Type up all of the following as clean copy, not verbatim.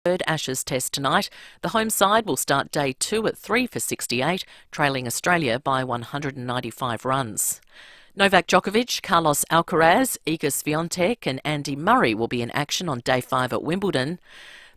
Third Ashes Test tonight. The home side will start day 2 at 3 for 68, trailing Australia by 195 runs. Novak Djokovic, Carlos Alcaraz, Iga Swiatek and Andy Murray will be in action on day 5 at Wimbledon.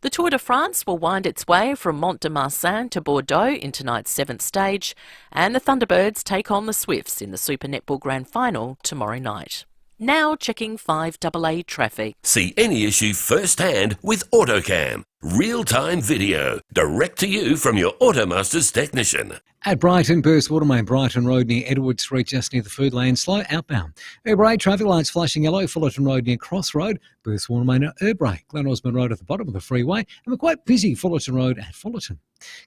The Tour de France will wind its way from Mont-de-Marsan to Bordeaux in tonight's 7th stage, and the Thunderbirds take on the Swifts in the Super Netball Grand Final tomorrow night. Now checking FIVEAA traffic. See any issue firsthand with AutoCam. Real-time video, direct to you from your Automasters technician. At Brighton, Burst Watermain, Brighton Road near Edward Street, just near the food lane, slow outbound. Urbray, traffic lights flashing yellow, Fullerton Road near Cross Road, Burst Watermain at Urbray, Glen Osmond Road at the bottom of the freeway, and we're quite busy Fullerton Road at Fullerton.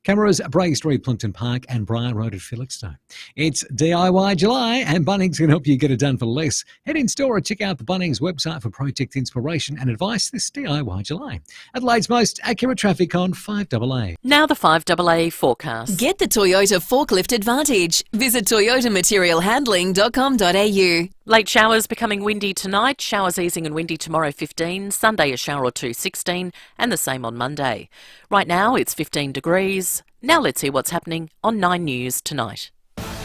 Cameras at Bray Street, Plimpton Park and Briar Road at Felixstowe. It's DIY July and Bunnings can help you get it done for less. Head in store or check out the Bunnings website for project inspiration and advice this DIY July. Adelaide's most accurate traffic on FIVEAA. Now the FIVEAA forecast. Get the Toyota Forklift Advantage. Visit toyotamaterialhandling.com.au. Late showers becoming windy tonight, showers easing and windy tomorrow 15, Sunday a shower or two 16 and the same on Monday. Right now it's 15 degrees. Now let's see what's happening on 9 News tonight.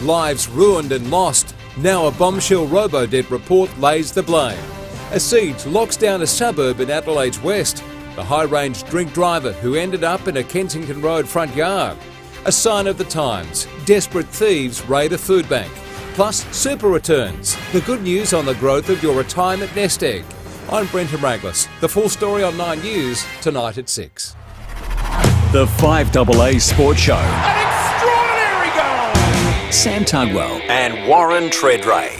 Lives ruined and lost. Now a bombshell robo-debt report lays the blame. A siege locks down a suburb in Adelaide's west. The high-range drink driver who ended up in a Kensington Road front yard. A sign of the times. Desperate thieves raid a food bank. Plus, super returns. The good news on the growth of your retirement nest egg. I'm Brenton Raglas. The full story on 9 News tonight at 6. The FIVEAA Sports Show. An extraordinary goal! Sam Tugwell and Warren Tredrea.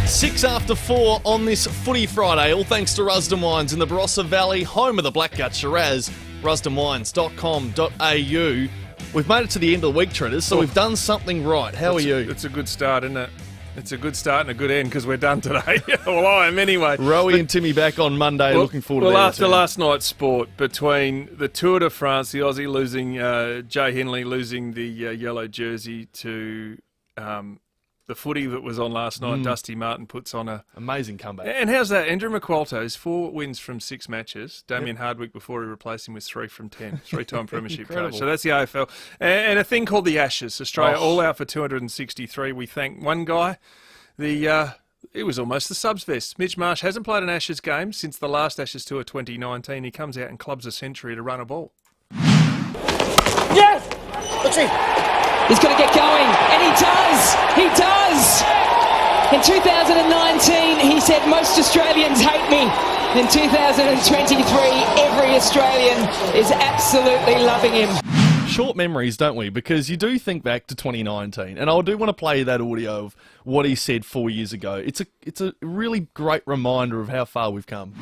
6 after 4 on this Footy Friday, all thanks to Rusden Wines in the Barossa Valley, home of the Blackgut Shiraz, rusdenwines.com.au. We've made it to the end of the week, Treaders, so we've done something right. How are you? It's a good start, isn't it? It's a good start and a good end because we're done today. Well, I am anyway. Rowie and Timmy back on Monday. Looking forward to that. Well, after last night's sport, between the Tour de France, the Aussie losing, Jay Henley losing the yellow jersey to the footy that was on last night, Dusty Martin puts on a... amazing comeback. And how's that? Andrew McQualto's 4 wins from 6 matches. Damien Hardwick, before he replaced him, was 3 from 10. 3-time premiership coach. So that's the AFL. And a thing called the Ashes. Australia all out for 263. We thank one guy. It was almost the subs vest. Mitch Marsh hasn't played an Ashes game since the last Ashes Tour 2019. He comes out and clubs a century to run a ball. Yes! Let's see. He's got to get going, and he does! He does! In 2019, he said, most Australians hate me. In 2023, every Australian is absolutely loving him. Short memories, don't we? Because you do think back to 2019, and I do want to play that audio of what he said 4 years ago. It's a really great reminder of how far we've come.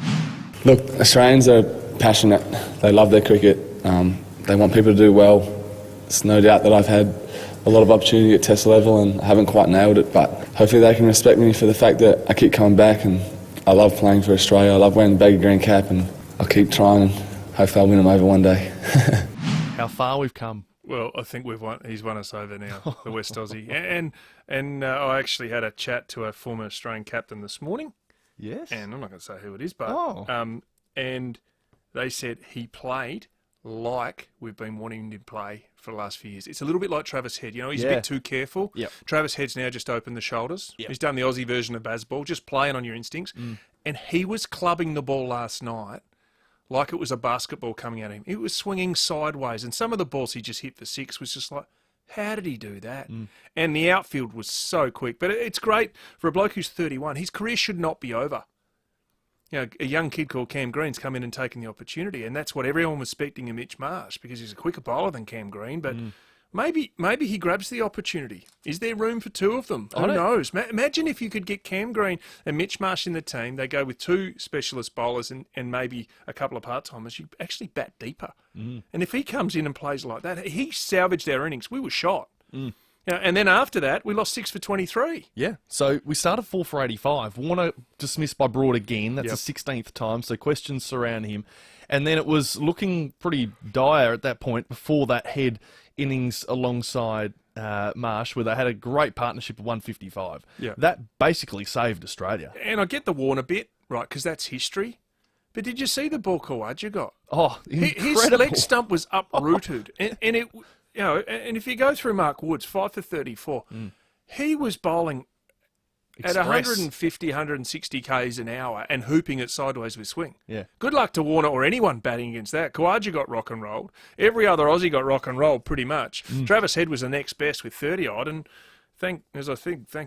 Look, Australians are passionate. They love their cricket. They want people to do well. There's no doubt that I've had a lot of opportunity at Test level and I haven't quite nailed it, but hopefully they can respect me for the fact that I keep coming back and I love playing for Australia. I love wearing the baggy green cap and I'll keep trying and hopefully I'll win them over one day. How far we've come. Well, I think he's won us over now, the West Aussie. And I actually had a chat to a former Australian captain this morning. Yes. And I'm not going to say who it is, but and they said he played like we've been wanting him to play for the last few years. It's a little bit like Travis Head. You know, he's a bit too careful. Yep. Travis Head's now just opened the shoulders. Yep. He's done the Aussie version of baseball, just playing on your instincts. And he was clubbing the ball last night like it was a basketball coming at him. It was swinging sideways. And some of the balls he just hit for 6 was just like, how did he do that? And the outfield was so quick. But it's great for a bloke who's 31. His career should not be over. You know, a young kid called Cam Green's come in and taken the opportunity, and that's what everyone was expecting of Mitch Marsh because he's a quicker bowler than Cam Green. But maybe he grabs the opportunity. Is there room for 2 of them? Who knows? Imagine if you could get Cam Green and Mitch Marsh in the team. They go with 2 specialist bowlers and maybe a couple of part-timers. You actually bat deeper. And if he comes in and plays like that, he salvaged our innings. We were shot. Yeah, and then after that, we lost 6 for 23. Yeah, so we started 4 for 85. Warner dismissed by Broad again. That's the 16th time, so questions surround him. And then it was looking pretty dire at that point before that Head innings alongside Marsh, where they had a great partnership of 155. Yeah. That basically saved Australia. And I get the Warner bit, right, because that's history. But did you see the ball Kawaja got? Oh, incredible. His leg stump was uprooted. And it, and if you go through Mark Woods, 5 for 34, he was bowling at 150, 160 k's an hour and hooping it sideways with swing. Yeah. Good luck to Warner or anyone batting against that. Kawaja got rock and rolled. Every other Aussie got rock and rolled pretty much. Travis Head was the next best with 30-odd, and thank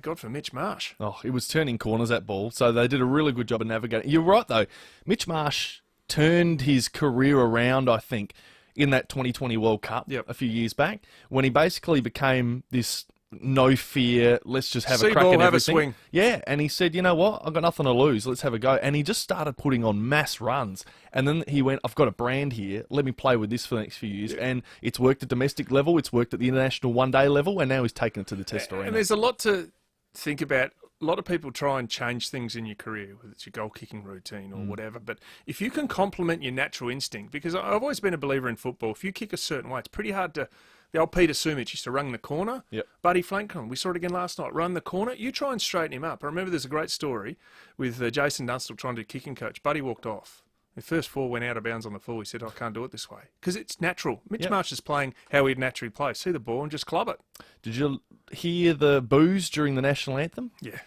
God for Mitch Marsh. Oh, it was turning corners, that ball, so they did a really good job of navigating. You're right, though. Mitch Marsh turned his career around, I think, in that 2020 World Cup a few years back, when he basically became this no fear, let's just have a crack at everything. Have a swing. Yeah, and he said, you know what, I've got nothing to lose, let's have a go. And he just started putting on mass runs. And then he went, I've got a brand here, let me play with this for the next few years. And it's worked at domestic level, it's worked at the international one-day level, and now he's taken it to the test arena. And there's a lot to think about. A lot of people try and change things in your career, whether it's your goal-kicking routine or whatever. But if you can complement your natural instinct, because I've always been a believer in football, if you kick a certain way, it's pretty hard to... The old Peter Sumich used to run the corner. Buddy flanked him. We saw it again last night. Run the corner. You try and straighten him up. I remember there's a great story with Jason Dunstall trying to do kicking coach. Buddy walked off. The first 4 went out of bounds on the floor. He said, I can't do it this way. Because it's natural. Mitch Marsh is playing how he'd naturally play. See the ball and just club it. Did you hear the boos during the national anthem? Yeah.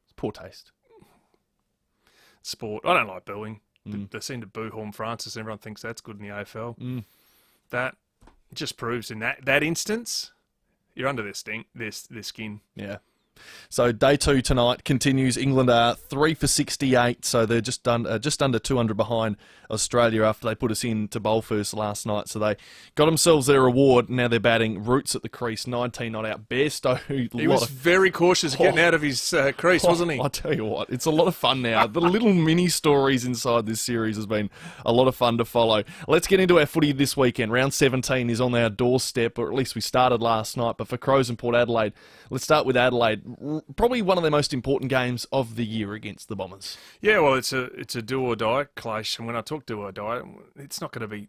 It's poor taste. Sport. I don't like booing. They seem to boo Horn Francis. Everyone thinks that's good in the AFL. That just proves in that instance, you're under their skin. Yeah. So day 2 tonight continues. England are 3 for 68, so they're just under 200 behind Australia after they put us in to bowl first last night. So they got themselves their reward. Now they're batting. Roots at the crease, 19 not out. Bairstow, he was very cautious getting out of his crease, wasn't he? I tell you what, it's a lot of fun now. The little mini stories inside this series has been a lot of fun to follow. Let's get into our footy this weekend. Round 17 is on our doorstep, or at least we started last night. But for Crows and Port Adelaide, let's start with Adelaide. Probably one of their most important games of the year against the Bombers. Yeah, well, it's a do or die clash, and when I talk do or die, it's going to be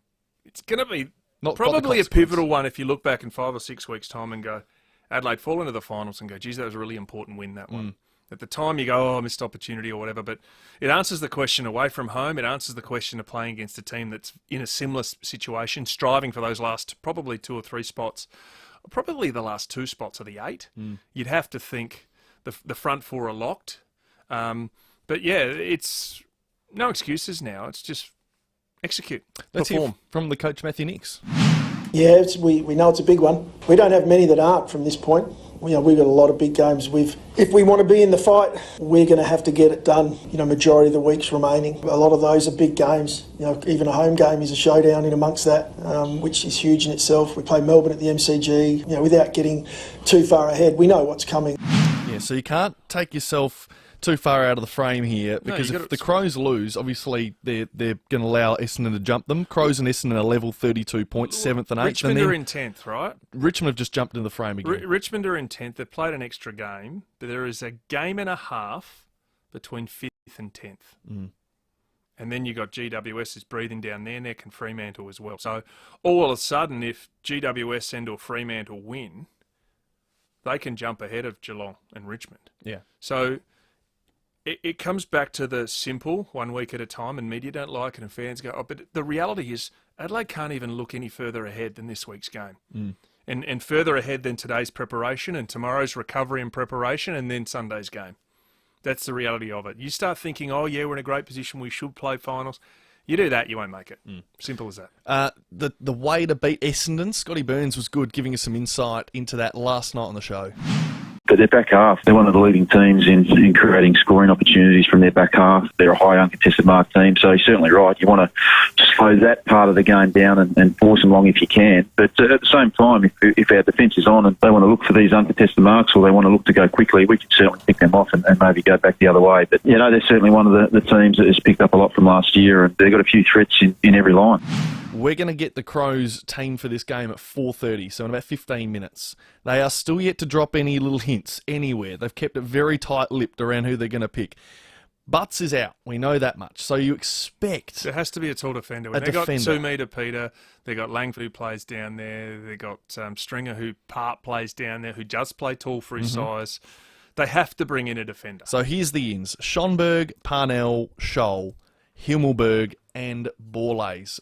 probably a pivotal one if you look back in 5 or 6 weeks' time and go, Adelaide fall into the finals and go, geez, that was a really important win, that one. At the time, you go, oh, missed opportunity or whatever, but it answers the question away from home. It answers the question of playing against a team that's in a similar situation, striving for those last probably 2 or 3 spots. Probably the last 2 spots of the 8. You'd have to think the front 4 are locked. But yeah, it's no excuses now. It's just execute, Let's perform. hear from the coach, Matthew Nicks. Yeah, we know it's a big one. We don't have many that aren't from this point. We've got a lot of big games. If we want to be in the fight, we're going to have to get it done. Majority of the weeks remaining. A lot of those are big games. Even a home game is a showdown in amongst that, which is huge in itself. We play Melbourne at the MCG. Without getting too far ahead, we know what's coming. Yeah, so you can't take yourself too far out of the frame here, because if the Crows lose, obviously they're going to allow Essendon to jump them. Crows and Essendon are level 32 points, 7th and 8th. Richmond are in 10th, right? Richmond have just jumped into the frame again. Richmond are in 10th. They've played an extra game, but there is a game and a half between 5th and 10th. And then you got GWS is breathing down their neck and Fremantle as well. So all of a sudden, if GWS and or Fremantle win, they can jump ahead of Geelong and Richmond. Yeah. So it comes back to the simple, 1 week at a time, and media don't like it and fans go, oh, but the reality is Adelaide can't even look any further ahead than this week's game. And further ahead than today's preparation and tomorrow's recovery and preparation and then Sunday's game. That's the reality of it. You start thinking, oh, yeah, we're in a great position, we should play finals. You do that, you won't make it. Simple as that. The way to beat Essendon, Scotty Burns was good, giving us some insight into that last night on the show. But their back half, they're one of the leading teams in creating scoring opportunities from their back half. They're a high uncontested mark team, so you're certainly right. You want to slow that part of the game down and force them long if you can. But at the same time, if our defence is on and they want to look for these uncontested marks or they want to look to go quickly, we can certainly pick them off and maybe go back the other way. But, they're certainly one of the teams that has picked up a lot from last year, and they've got a few threats in every line. We're going to get the Crows team for this game at 4:30, so in about 15 minutes. They are still yet to drop any little hints anywhere. They've kept it very tight-lipped around who they're going to pick. Butts is out. We know that much. So you expect... There has to be a tall defender. They've got 2 metre Peter. They've got Langford who plays down there. They've got Stringer who plays down there, who does play tall for his size. They have to bring in a defender. So here's the ins. Schonberg, Parnell, Scholl. Himmelberg and Borlase.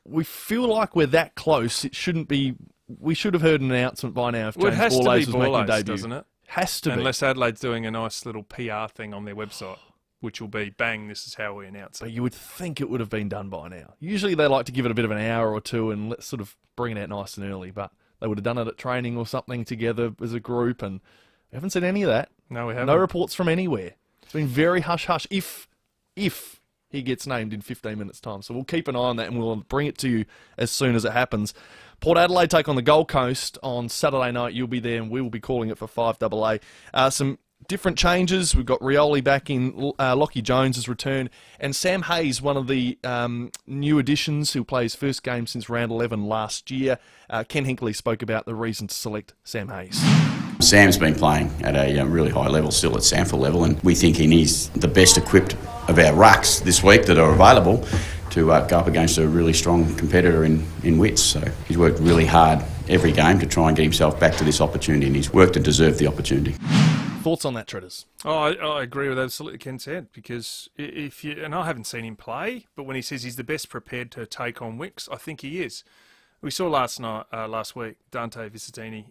We feel like we're that close. It shouldn't be. We should have heard an announcement by now if James Borlase was making a debut. Doesn't it? Has to be. Unless Adelaide's doing a nice little PR thing on their website, which will be, bang, this is how we announce it. But you would think it would have been done by now. Usually they like to give it a bit of an hour or two and let's sort of bring it out nice and early, but they would have done it at training or something together as a group, and we haven't seen any of that. No, we haven't. No reports from anywhere. It's been very hush-hush if he gets named in 15 minutes' time. So we'll keep an eye on that and we'll bring it to you as soon as it happens. Port Adelaide take on the Gold Coast on Saturday night. You'll be there and we will be calling it for 5AA. Some different changes. We've got Rioli back in, Lockie Jones has returned, and Sam Hayes, one of the new additions who plays first game since round 11 last year. Ken Hinkley spoke about the reason to select Sam Hayes. Sam's been playing at a really high level, still at Sanford level, and we think he's the best equipped of our rucks this week that are available to go up against a really strong competitor in Wits. So he's worked really hard every game to try and get himself back to this opportunity, and he's worked to deserve the opportunity. Thoughts on that, Treaders? Oh, I agree with absolutely Ken said, because and I haven't seen him play, but when he says he's the best prepared to take on Wicks, I think he is. We saw last week, Dante Vicentini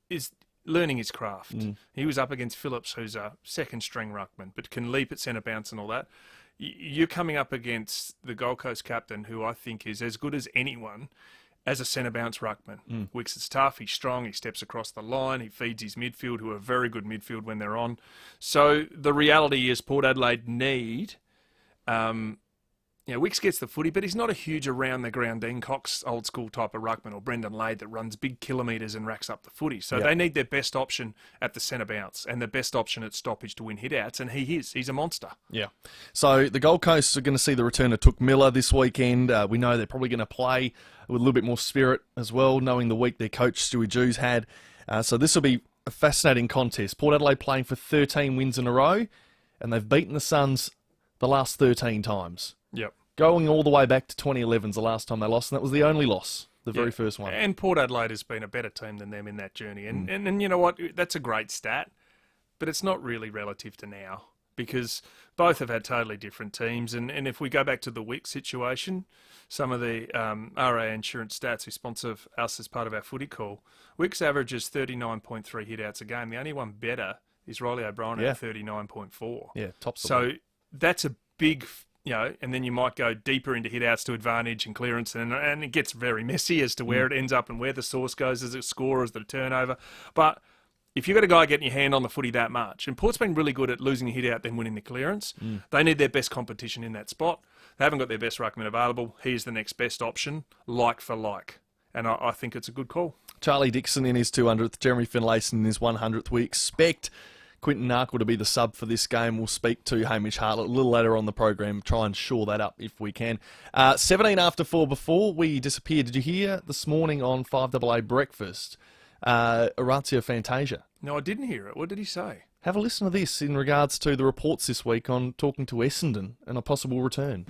is learning his craft. He was up against Phillips, who's a second-string ruckman, but can leap at centre bounce and all that. You're coming up against the Gold Coast captain, who I think is as good as anyone as a centre bounce ruckman. Wicks is tough, he's strong, he steps across the line, he feeds his midfield, who are very good midfield when they're on. So the reality is Port Adelaide need... Wicks gets the footy, but he's not a huge around-the-ground Dean Cox old-school type of ruckman, or Brendan Lade that runs big kilometres and racks up the footy. So they need their best option at the centre bounce and the best option at stoppage to win hit-outs, and he is. He's a monster. Yeah. So the Gold Coast are going to see the return of Took Miller this weekend. We know they're probably going to play with a little bit more spirit as well, knowing the week their coach Stewie Jews had. So this will be a fascinating contest. Port Adelaide playing for 13 wins in a row, and they've beaten the Suns the last 13 times. Yep. Going all the way back to 2011's the last time they lost, and that was the only loss, the very first one. And Port Adelaide has been a better team than them in that journey. And you know what? That's a great stat, but it's not really relative to now, because both have had totally different teams. And if we go back to the Wicks situation, some of the RA Insurance Stats, who sponsor us as part of our footy call, Wicks averages 39.3 hit-outs a game. The only one better is Riley O'Brien at 39.4. Yeah, top. So that's a big... and then you might go deeper into hit-outs to advantage and clearance, and it gets very messy as to where it ends up and where the source goes as a score, as the turnover. But if you've got a guy getting your hand on the footy that much, and Port's been really good at losing a hit-out then winning the clearance, they need their best competition in that spot. They haven't got their best ruckman available. He's the next best option, like for like. And I think it's a good call. Charlie Dixon in his 200th, Jeremy Finlayson in his 100th. We expect Quinton Narkle to be the sub for this game. We'll speak to Hamish Hartlett a little later on the program, try and shore that up if we can. 17 after 4 before we disappeared. Did you hear this morning on 5AA Breakfast, Orazio Fantasia? No, I didn't hear it. What did he say? Have a listen to this in regards to the reports this week on talking to Essendon and a possible return.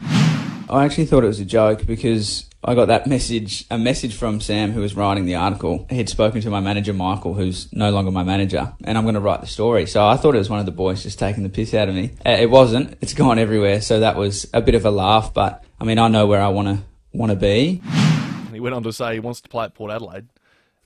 I actually thought it was a joke because I got a message from Sam, who was writing the article. He'd spoken to my manager, Michael, who's no longer my manager, and I'm going to write the story. So I thought it was one of the boys just taking the piss out of me. It wasn't. It's gone everywhere. So that was a bit of a laugh, but I mean, I know where I want to be. And he went on to say he wants to play at Port Adelaide.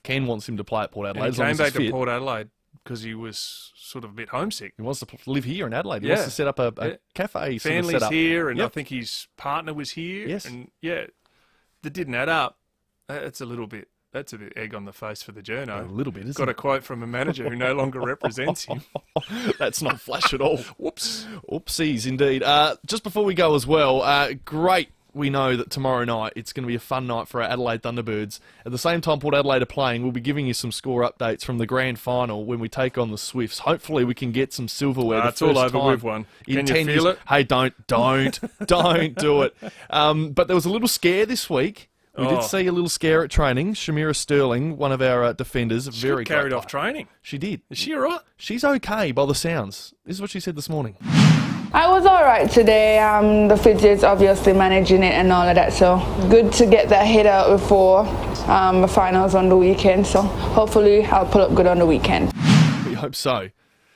Ken wants him to play at Port Adelaide. And he came back to Port Adelaide because he was sort of a bit homesick. He wants to live here in Adelaide. He wants to set up a cafe. Family's here, and I think his partner was here. Yes. And that didn't add up. That's a bit egg on the face for the journo. A little bit, isn't Got it? a quote from a manager who no longer represents him. That's not flash at all. Whoops. Oopsies, indeed. Just before we go as well, great. We know that tomorrow night it's going to be a fun night for our Adelaide Thunderbirds. At the same time Port Adelaide are playing, we'll be giving you some score updates from the grand final when we take on the Swifts. Hopefully we can get some silverware. It's all over with one. In Can you 10 feel years. it? Hey, don't do it. But there was a little scare this week. We did see a little scare at training. Shamira Sterling, one of our defenders, She got carried off training. She did. Is she all right? She's okay by the sounds. This is what she said this morning. I was all right today. The physio's obviously managing it and all of that, so good to get that hit out before the finals on the weekend. So hopefully I'll pull up good on the weekend. We hope so.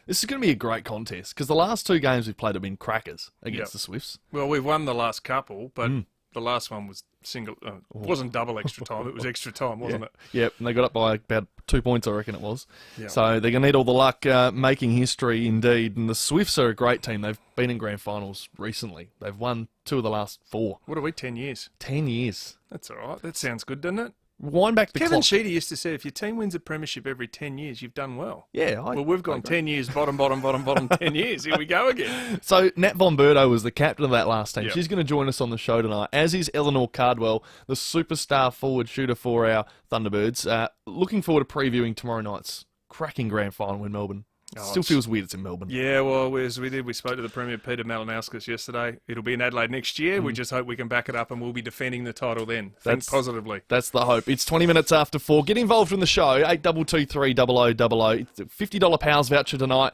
This is going to be a great contest because the last 2 games we've played have been crackers against the Swifts. Well, we've won the last couple, but the last one was single. It wasn't double extra time. It was extra time, wasn't it? Yep, and they got up by about 2 points, I reckon it was. Yep. So they're going to need all the luck making history indeed. And the Swifts are a great team. They've been in grand finals recently. They've won 2 of the last 4. What are we, 10 years? 10 years. That's all right. That sounds good, doesn't it? Wind back the Kevin clock. Sheedy used to say, if your team wins a premiership every 10 years, you've done well. Yeah. Well, we've gone 10 years, bottom, 10 years. Here we go again. So Nat Von Berto was the captain of that last team. Yep. She's going to join us on the show tonight, as is Eleanor Cardwell, the superstar forward shooter for our Thunderbirds. Looking forward to previewing tomorrow night's cracking grand final in Melbourne. Still feels weird it's in Melbourne. Yeah, well, as we did, we spoke to the Premier, Peter Malinauskas, yesterday. It'll be in Adelaide next year. We just hope we can back it up and we'll be defending the title then. Think positively. That's the hope. It's 20 minutes after 4. Get involved in the show, 8223 0000. It's a $50 Pals voucher tonight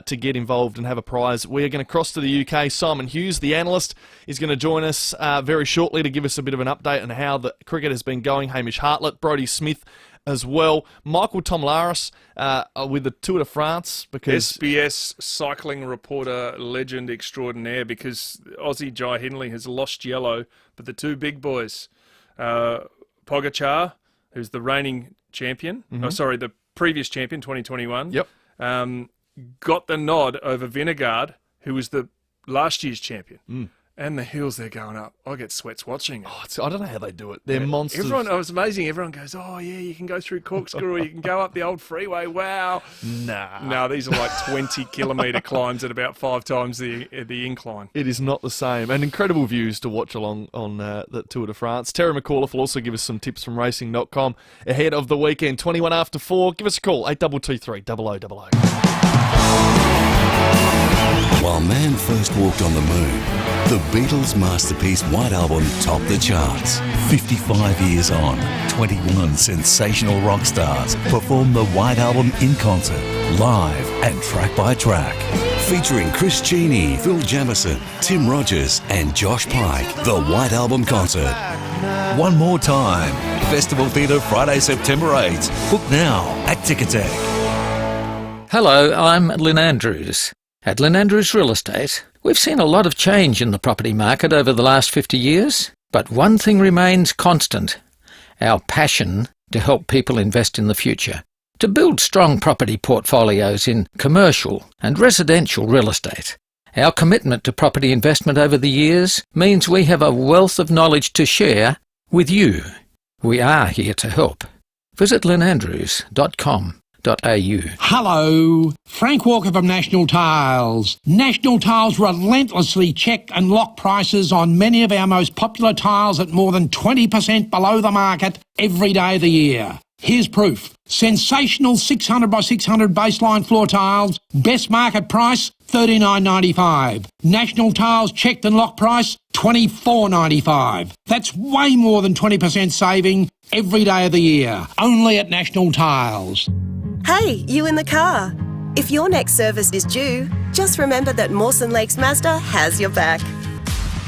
to get involved and have a prize. We are going to cross to the UK. Simon Hughes, the analyst, is going to join us very shortly to give us a bit of an update on how the cricket has been going. Hamish Hartlett, Brodie Smith as well. Michael Tomlaris with the Tour de France, because SBS cycling reporter legend extraordinaire, because Aussie Jai Hindley has lost yellow, but the 2 big boys, Pogacar, who's the reigning champion, the previous champion, 2021, got the nod over Vingegaard, who was the last year's champion. And the hills they're going up. I get sweats watching it. I don't know how they do it. They're monsters. It was amazing. Everyone goes, oh, yeah, you can go through Corkscrew or you can go up the old freeway. Wow. Nah. No, these are like 20-kilometre climbs at about 5 times the incline. It is not the same. And incredible views to watch along on the Tour de France. Terry McAuliffe will also give us some tips from racing.com ahead of the weekend. 21 after 4. Give us a call, 8223 0000. While man first walked on the moon, the Beatles' masterpiece White Album topped the charts. 55 years on, 21 sensational rock stars performed the White Album in concert, live and track by track. Featuring Chris Cheney, Phil Jamieson, Tim Rogers and Josh Pike, the White Album concert. One more time, Festival Theatre Friday, September 8th. Book now at Ticketek. Hello, I'm Lynn Andrews. At Lynn Andrews Real Estate, we've seen a lot of change in the property market over the last 50 years, but one thing remains constant: our passion to help people invest in the future, to build strong property portfolios in commercial and residential real estate. Our commitment to property investment over the years means we have a wealth of knowledge to share with you. We are here to help. Visit lynnandrews.com. Hello, Frank Walker from National Tiles. National Tiles relentlessly check and lock prices on many of our most popular tiles at more than 20% below the market every day of the year. Here's proof. Sensational 600 by 600 baseline floor tiles, best market price $39.95. National Tiles checked and locked price $24.95. That's way more than 20% saving every day of the year. Only at National Tiles. Hey, you in the car. If your next service is due, just remember that Mawson Lakes Mazda has your back.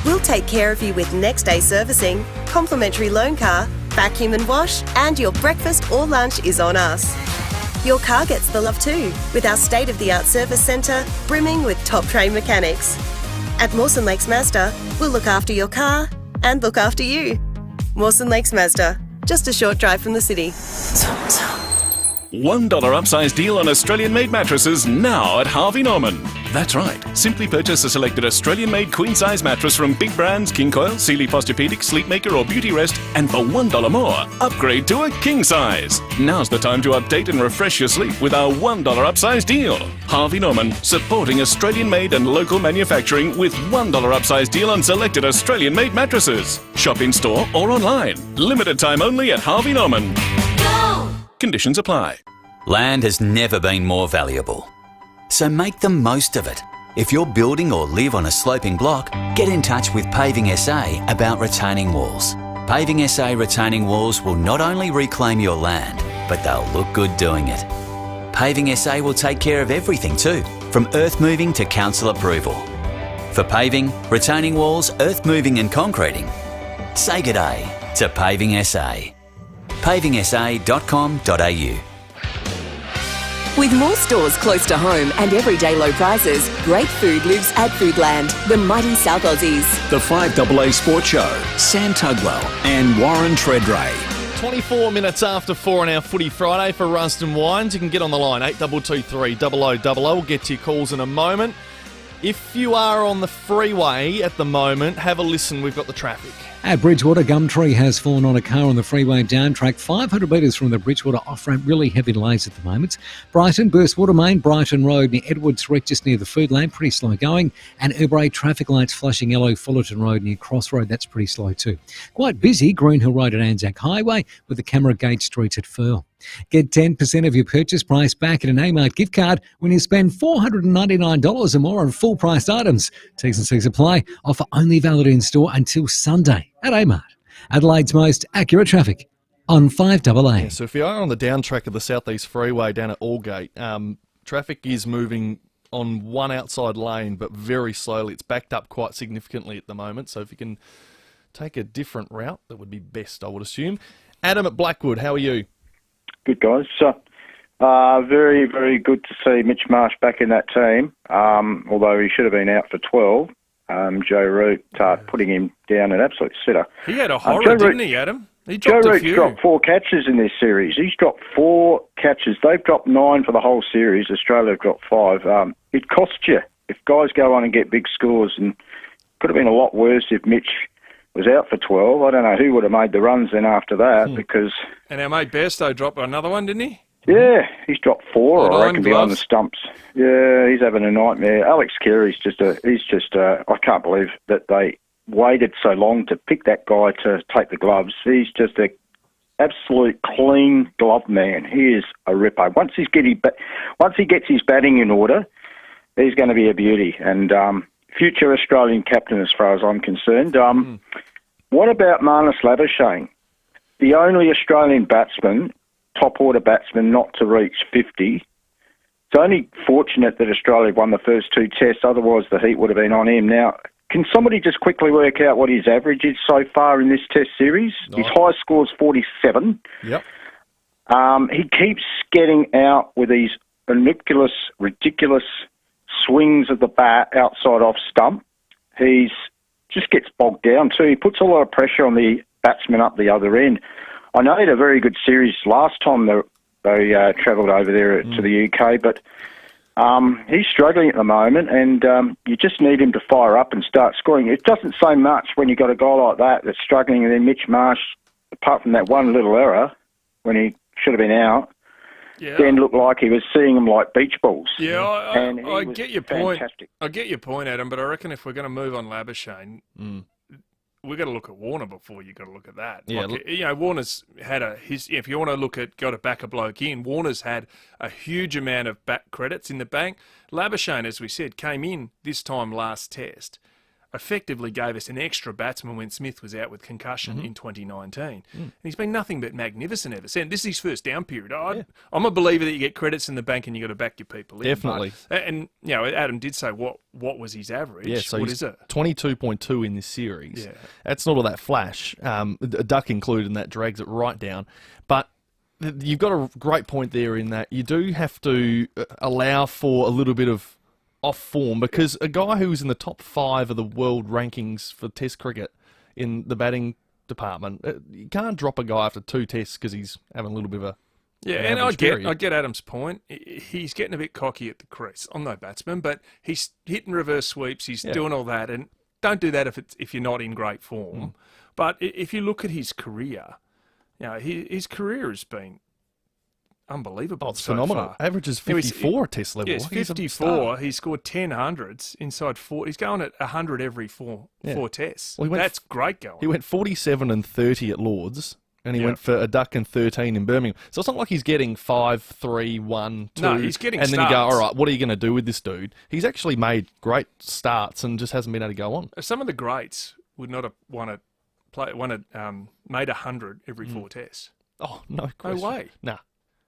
We'll take care of you with next day servicing, complimentary loan car, vacuum and wash, and your breakfast or lunch is on us. Your car gets the love too, with our state-of-the-art service centre brimming with top-trained mechanics. At Mawson Lakes Mazda, we'll look after your car and look after you. Mawson Lakes Mazda, just a short drive from the city. $1 upsize deal on Australian-made mattresses now at Harvey Norman. That's right. Simply purchase a selected Australian-made queen-size mattress from big brands King Coil, Sealy Posturepedic, Sleepmaker or Beauty Rest, and for $1 more, upgrade to a king size. Now's the time to update and refresh your sleep with our $1 upsize deal. Harvey Norman, supporting Australian-made and local manufacturing with $1 upsize deal on selected Australian-made mattresses. Shop in-store or online. Limited time only at Harvey Norman. Conditions apply. Land has never been more valuable, so make the most of it. If you're building or live on a sloping block, get in touch with Paving SA about retaining walls. Paving SA retaining walls will not only reclaim your land, but they'll look good doing it. Paving SA will take care of everything too, from earth moving to council approval. For paving, retaining walls, earth moving and concreting, say g'day to Paving SA. pavingsa.com.au. With more stores close to home and everyday low prices, great food lives at Foodland, the mighty South Aussies. The 5AA Sports Show, Sam Tugwell and Warren Tredrea. 24 minutes after 4 on our Footy Friday for Rusden Wines. You can get on the line, 8223 0000. We'll get to your calls in a moment. If you are on the freeway at the moment, have a listen. We've got the traffic. At Bridgewater, gum tree has fallen on a car on the freeway down track 500 metres from the Bridgewater off-ramp. Really heavy delays at the moment. Brighton, Burstwater Main, Brighton Road near Edwards Street, just near the food lane, pretty slow going. And Urbray traffic lights flashing yellow, Fullerton Road near Crossroad, that's pretty slow too. Quite busy, Greenhill Road at Anzac Highway with the Camera Gate Street at Firle. Get 10% of your purchase price back in an Amart gift card when you spend $499 or more on full-priced items. T's and C's apply. Offer only valid in store until Sunday at Amart. Adelaide's most accurate traffic on 5AA. Yeah, so if you are on the down track of the South East Freeway down at Aldgate, traffic is moving on one outside lane, but very slowly. It's backed up quite significantly at the moment, so if you can take a different route, that would be best, I would assume. Adam at Blackwood, how are you? Good, guys. Very, very good to see Mitch Marsh back in that team, although he should have been out for 12. Joe Root putting him down an absolute sitter. He had a horror, didn't he, Adam? He dropped Joe a Root's few. dropped 4 catches in this series. He's dropped 4 catches. They've dropped 9 for the whole series. Australia have dropped 5. It costs you if guys go on and get big scores, and could have been a lot worse if Mitch was out for 12. I don't know who would have made the runs then after that because... And our mate Bairstow dropped another one, didn't he? Yeah, he's dropped 4, Hold I on, reckon, behind the gloves. stumps. Yeah, he's having a nightmare. Alex Carey's I can't believe that they waited so long to pick that guy to take the gloves. He's just a absolute clean glove man. He is a ripper. Once he gets his batting in order, he's going to be a beauty. And future Australian captain, as far as I'm concerned. What about Marnus Labuschagne? The only Australian batsman, top-order batsman, not to reach 50. It's only fortunate that Australia won the first 2 tests, otherwise the heat would have been on him. Now, can somebody just quickly work out what his average is so far in this test series? His highest score is 47. Yep. He keeps getting out with these ridiculous swings of the bat outside off stump. He's just gets bogged down too. He puts a lot of pressure on the batsman up the other end. I know he had a very good series last time they travelled over there to the UK, but he's struggling at the moment, and you just need him to fire up and start scoring. It doesn't say much when you got a guy like that that's struggling, and then Mitch Marsh, apart from that one little error when he should have been out, then looked like he was seeing them like beach balls. Yeah, I get your point. Fantastic. I get your point, Adam, but I reckon if we're going to move on Labuschagne, we've got to look at Warner before you've got to look at that. Yeah, Like, Warner's had if you want to got to back a bloke in, Warner's had a huge amount of back credits in the bank. Labuschagne, as we said, came in this time last test, effectively gave us an extra batsman when Smith was out with concussion in 2019. And he's been nothing but magnificent ever since. This is his first down period. I'm a believer that you get credits in the bank and you got to back your people in. Definitely. And Adam did say what was his average? Yeah, so what he's is it? 22.2 in this series. Yeah. That's not all that flash. A duck included, and that drags it right down. But you've got a great point there in that you do have to allow for a little bit of off form, because a guy who's in the top 5 of the world rankings for Test cricket in the batting department, you can't drop a guy after 2 tests because he's having a little bit of a and I get Adam's point. He's getting a bit cocky at the crease. I'm no batsman, but he's hitting reverse sweeps. He's doing all that, and don't do that if you're not in great form. But if you look at his career, his career has been unbelievable. Oh, it's so phenomenal. far. Averages 54 at Test level. Yes, 54. He scored 10 hundreds inside 4. He's going at 100 every four tests. Well, that's great going. He went 47 and 30 at Lords, and he went for a duck and 13 in Birmingham. So it's not like he's getting 5, 3, 1, 2. No, he's getting and starts. then you go, all right, what are you going to do with this dude? He's actually made great starts and just hasn't been able to go on. Some of the greats would not have made 100 every 4 tests. Oh, no question. No way. Nah.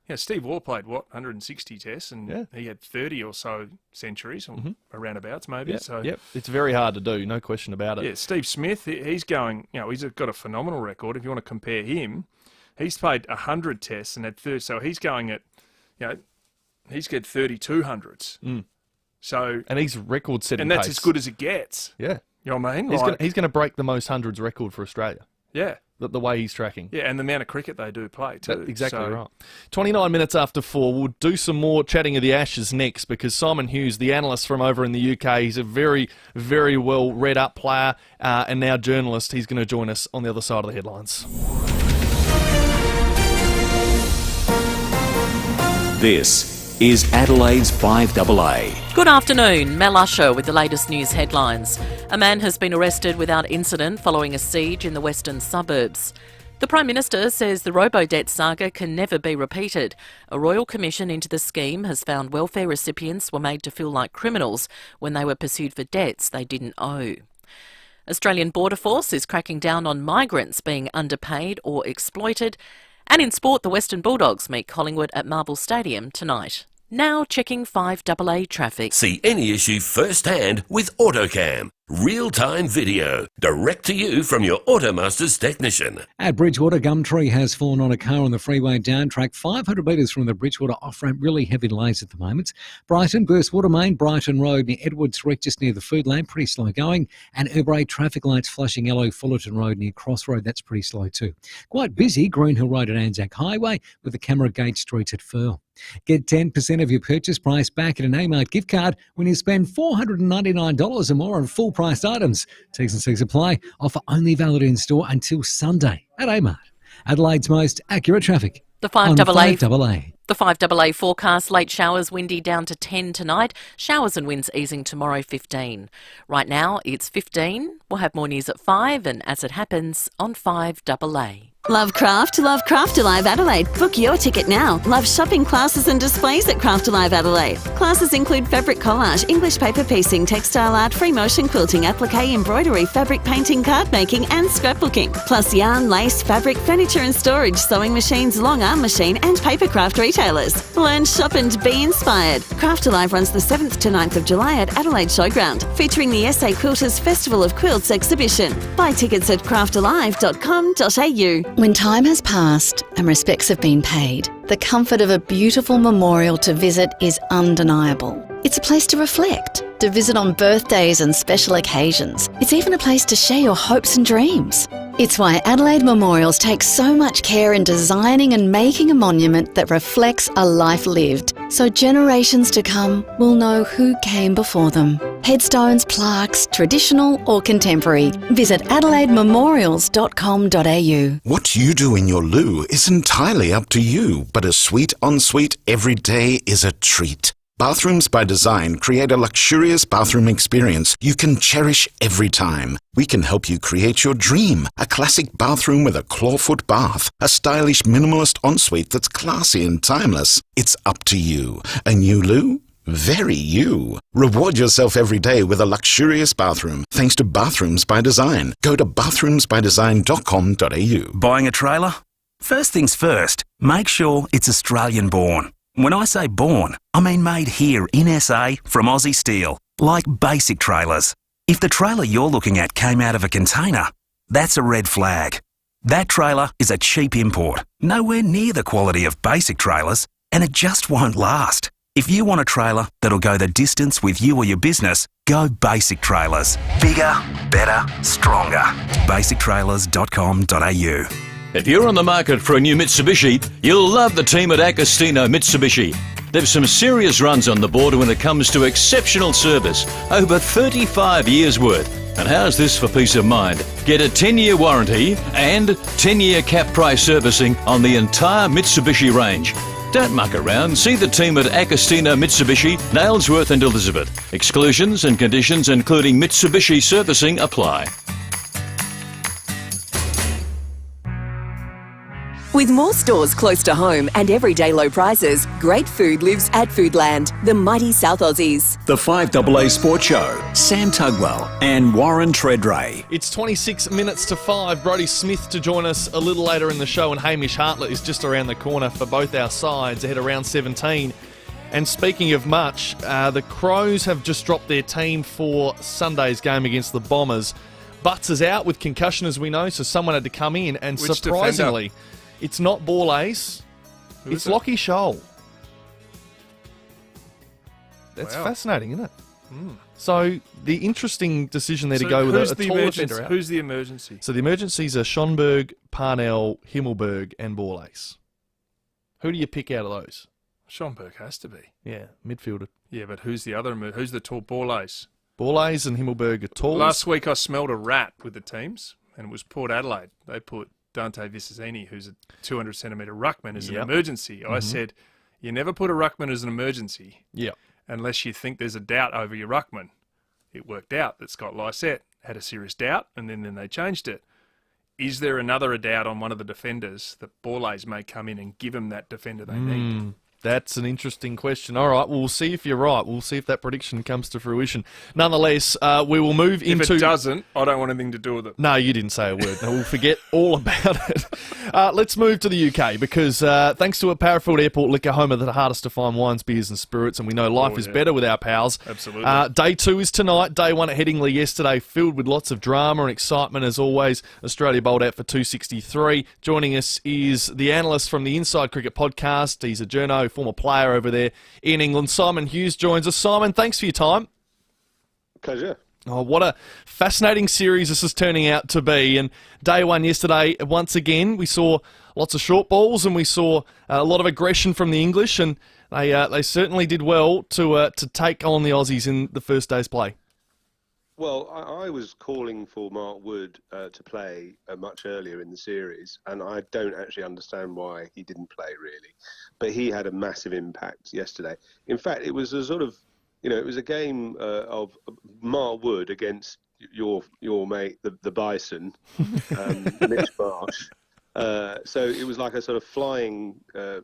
Yeah, Steve Waugh played, 160 tests, and he had 30 or so centuries, or roundabouts maybe. Yep. So It's very hard to do, no question about it. Yeah, Steve Smith, he's going, he's got a phenomenal record. If you want to compare him, he's played 100 tests and had 30, so he's going at, He's got 3200s. So, and he's record-setting and that's pace. as good as it gets. Yeah. You know what I mean? He's going to break the most hundreds record for Australia. Yeah. The way he's tracking. Yeah, and the amount of cricket they do play too. That's exactly right. 29 minutes after 4. We'll do some more chatting of the Ashes next because Simon Hughes, the analyst from over in the UK, he's a very, very well read up player and now journalist. He's going to join us on the other side of the headlines. This is Adelaide's 5AA. Good afternoon, Mel Usher with the latest news headlines. A man has been arrested without incident following a siege in the western suburbs. The Prime Minister says the robo-debt saga can never be repeated. A royal commission into the scheme has found welfare recipients were made to feel like criminals when they were pursued for debts they didn't owe. Australian Border Force is cracking down on migrants being underpaid or exploited. And in sport, the Western Bulldogs meet Collingwood at Marvel Stadium tonight. Now checking 5AA traffic. See any issue firsthand with AutoCam. Real-time video, direct to you from your Automasters technician. At Bridgewater, Gumtree has fallen on a car on the freeway down track 500 metres from the Bridgewater off-ramp. Really heavy delays at the moment. Brighton, Burstwater Main, Brighton Road near Edwards Wreck just near the food lane, pretty slow going. And Urbray traffic lights flashing yellow, Fullerton Road near Crossroad, that's pretty slow too. Quite busy, Greenhill Road at Anzac Highway with the camera gate streets at Firle. Get 10% of your purchase price back at an Amart gift card when you spend $499 or more on full-priced items. T's and C's apply. Offer only valid in store until Sunday at Amart. Adelaide's most accurate traffic. The 5AA. 5AA. The 5AA forecast, late showers, windy down to 10 tonight. Showers and winds easing tomorrow, 15. Right now, it's 15. We'll have more news at 5 and as it happens on 5AA. Love craft Alive Adelaide. Book your ticket now. Love shopping classes and displays at Craft Alive Adelaide. Classes include fabric collage, English paper piecing, textile art, free motion quilting, applique, embroidery, fabric painting, card making and scrapbooking. Plus yarn, lace, fabric, furniture and storage, sewing machines, long arm machine and paper craft retailers. Learn, shop and be inspired. Craft Alive runs the 7th to 9th of July at Adelaide Showground, featuring the SA Quilters Festival of Quilts exhibition. Buy tickets at craftalive.com.au. When time has passed and respects have been paid, the comfort of a beautiful memorial to visit is undeniable. It's a place to reflect, to visit on birthdays and special occasions. It's even a place to share your hopes and dreams. It's why Adelaide Memorials take so much care in designing and making a monument that reflects a life lived, so generations to come will know who came before them. Headstones, plaques, traditional or contemporary. Visit adelaidememorials.com.au. What you do in your loo is entirely up to you, but a suite ensuite every day is a treat. Bathrooms by Design create a luxurious bathroom experience you can cherish every time. We can help you create your dream, a classic bathroom with a clawfoot bath, a stylish minimalist ensuite that's classy and timeless. It's up to you. A new loo? Very you. Reward yourself every day with a luxurious bathroom thanks to Bathrooms by Design. Go to bathroomsbydesign.com.au. Buying a trailer? First things first, make sure it's Australian born. When I say born, I mean made here in SA from Aussie steel, like Basic Trailers. If the trailer you're looking at came out of a container, that's a red flag. That trailer is a cheap import, nowhere near the quality of Basic Trailers, and it just won't last. If you want a trailer that'll go the distance with you or your business, go Basic Trailers. Bigger, better, stronger. basictrailers.com.au. If you're on the market for a new Mitsubishi, you'll love the team at Agostino Mitsubishi. They've some serious runs on the board when it comes to exceptional service, over 35 years worth. And how's this for peace of mind? Get a 10-year warranty and 10-year cap price servicing on the entire Mitsubishi range. Don't muck around. See the team at Agostino Mitsubishi, Nailsworth and Elizabeth. Exclusions and conditions including Mitsubishi servicing apply. With more stores close to home and everyday low prices, great food lives at Foodland, the mighty South Aussies. The 5AA Sports Show, Sam Tugwell and Warren Tredrea. It's 26 minutes to 5. Brodie Smith to join us a little later in the show, and Hamish Hartlett is just around the corner for both our sides ahead of round 17. And speaking of much, the Crows have just dropped their team for Sunday's game against the Bombers. Butts is out with concussion, as we know, so someone had to come in, and Which surprisingly, it's not Ball Ace, it's Lockie Scholl. That's fascinating, isn't it? So the interesting decision there to So go with who's a the tall emergency? defender out. Who's the emergency? So the emergencies are Schonberg, Parnell, Himmelberg, and Borlase. Who do you pick out of those? Schonberg has to be. Yeah, midfielder. Yeah, but who's the other? Who's the tall Borlase? Borlase and Himmelberg are tall. Last week I smelled a rat with the teams, and it was Port Adelaide. They put Dante Visasini, who's a 200-centimetre ruckman, as an emergency. I said, you never put a ruckman as an emergency unless you think there's a doubt over your ruckman. It worked out that Scott Lysette had a serious doubt, and then they changed it. Is there another doubt on one of the defenders that Borlase may come in and give him that defender they need? That's an interesting question. All right, we'll see if you're right. We'll see if that prediction comes to fruition. Nonetheless, we will move into... If it doesn't, I don't want anything to do with it. No, you didn't say a word. We'll forget all about it. Let's move to the UK because thanks to a Parafield Airport liquor, home of the hardest to find wines, beers and spirits, and we know life is better with our pals. Absolutely. Day 2 is tonight. Day 1 at Headingley yesterday, filled with lots of drama and excitement as always. Australia bowled out for 263. Joining us is the analyst from the Inside Cricket podcast. He's a journo, former player over there in England. Simon Hughes joins us. Simon, thanks for your time. Pleasure. Oh, what a fascinating series this is turning out to be. And day 1 yesterday, once again, we saw lots of short balls and we saw a lot of aggression from the English, and they certainly did well to take on the Aussies in the first day's play. Well, I was calling for Mark Wood to play much earlier in the series, and I don't actually understand why he didn't play, really. But he had a massive impact yesterday. In fact, it was a sort of, it was a game of Mark Wood against your mate, the Bison, Mitch Marsh. So it was like a sort of flying, I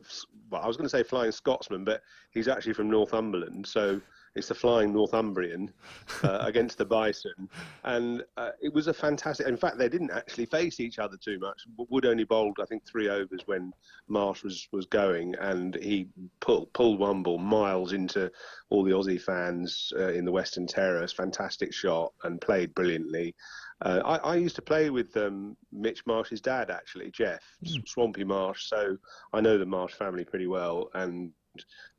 was going to say flying Scotsman, but he's actually from Northumberland, so it's the flying Northumbrian against the Bison. And it was a fantastic... In fact, they didn't actually face each other too much. Wood only bowled, I think, 3 overs when Marsh was going, and he pulled one ball miles into all the Aussie fans in the Western Terrace. Fantastic shot and played brilliantly. I used to play with Mitch Marsh's dad, actually, Jeff, Swampy Marsh, so I know the Marsh family pretty well, and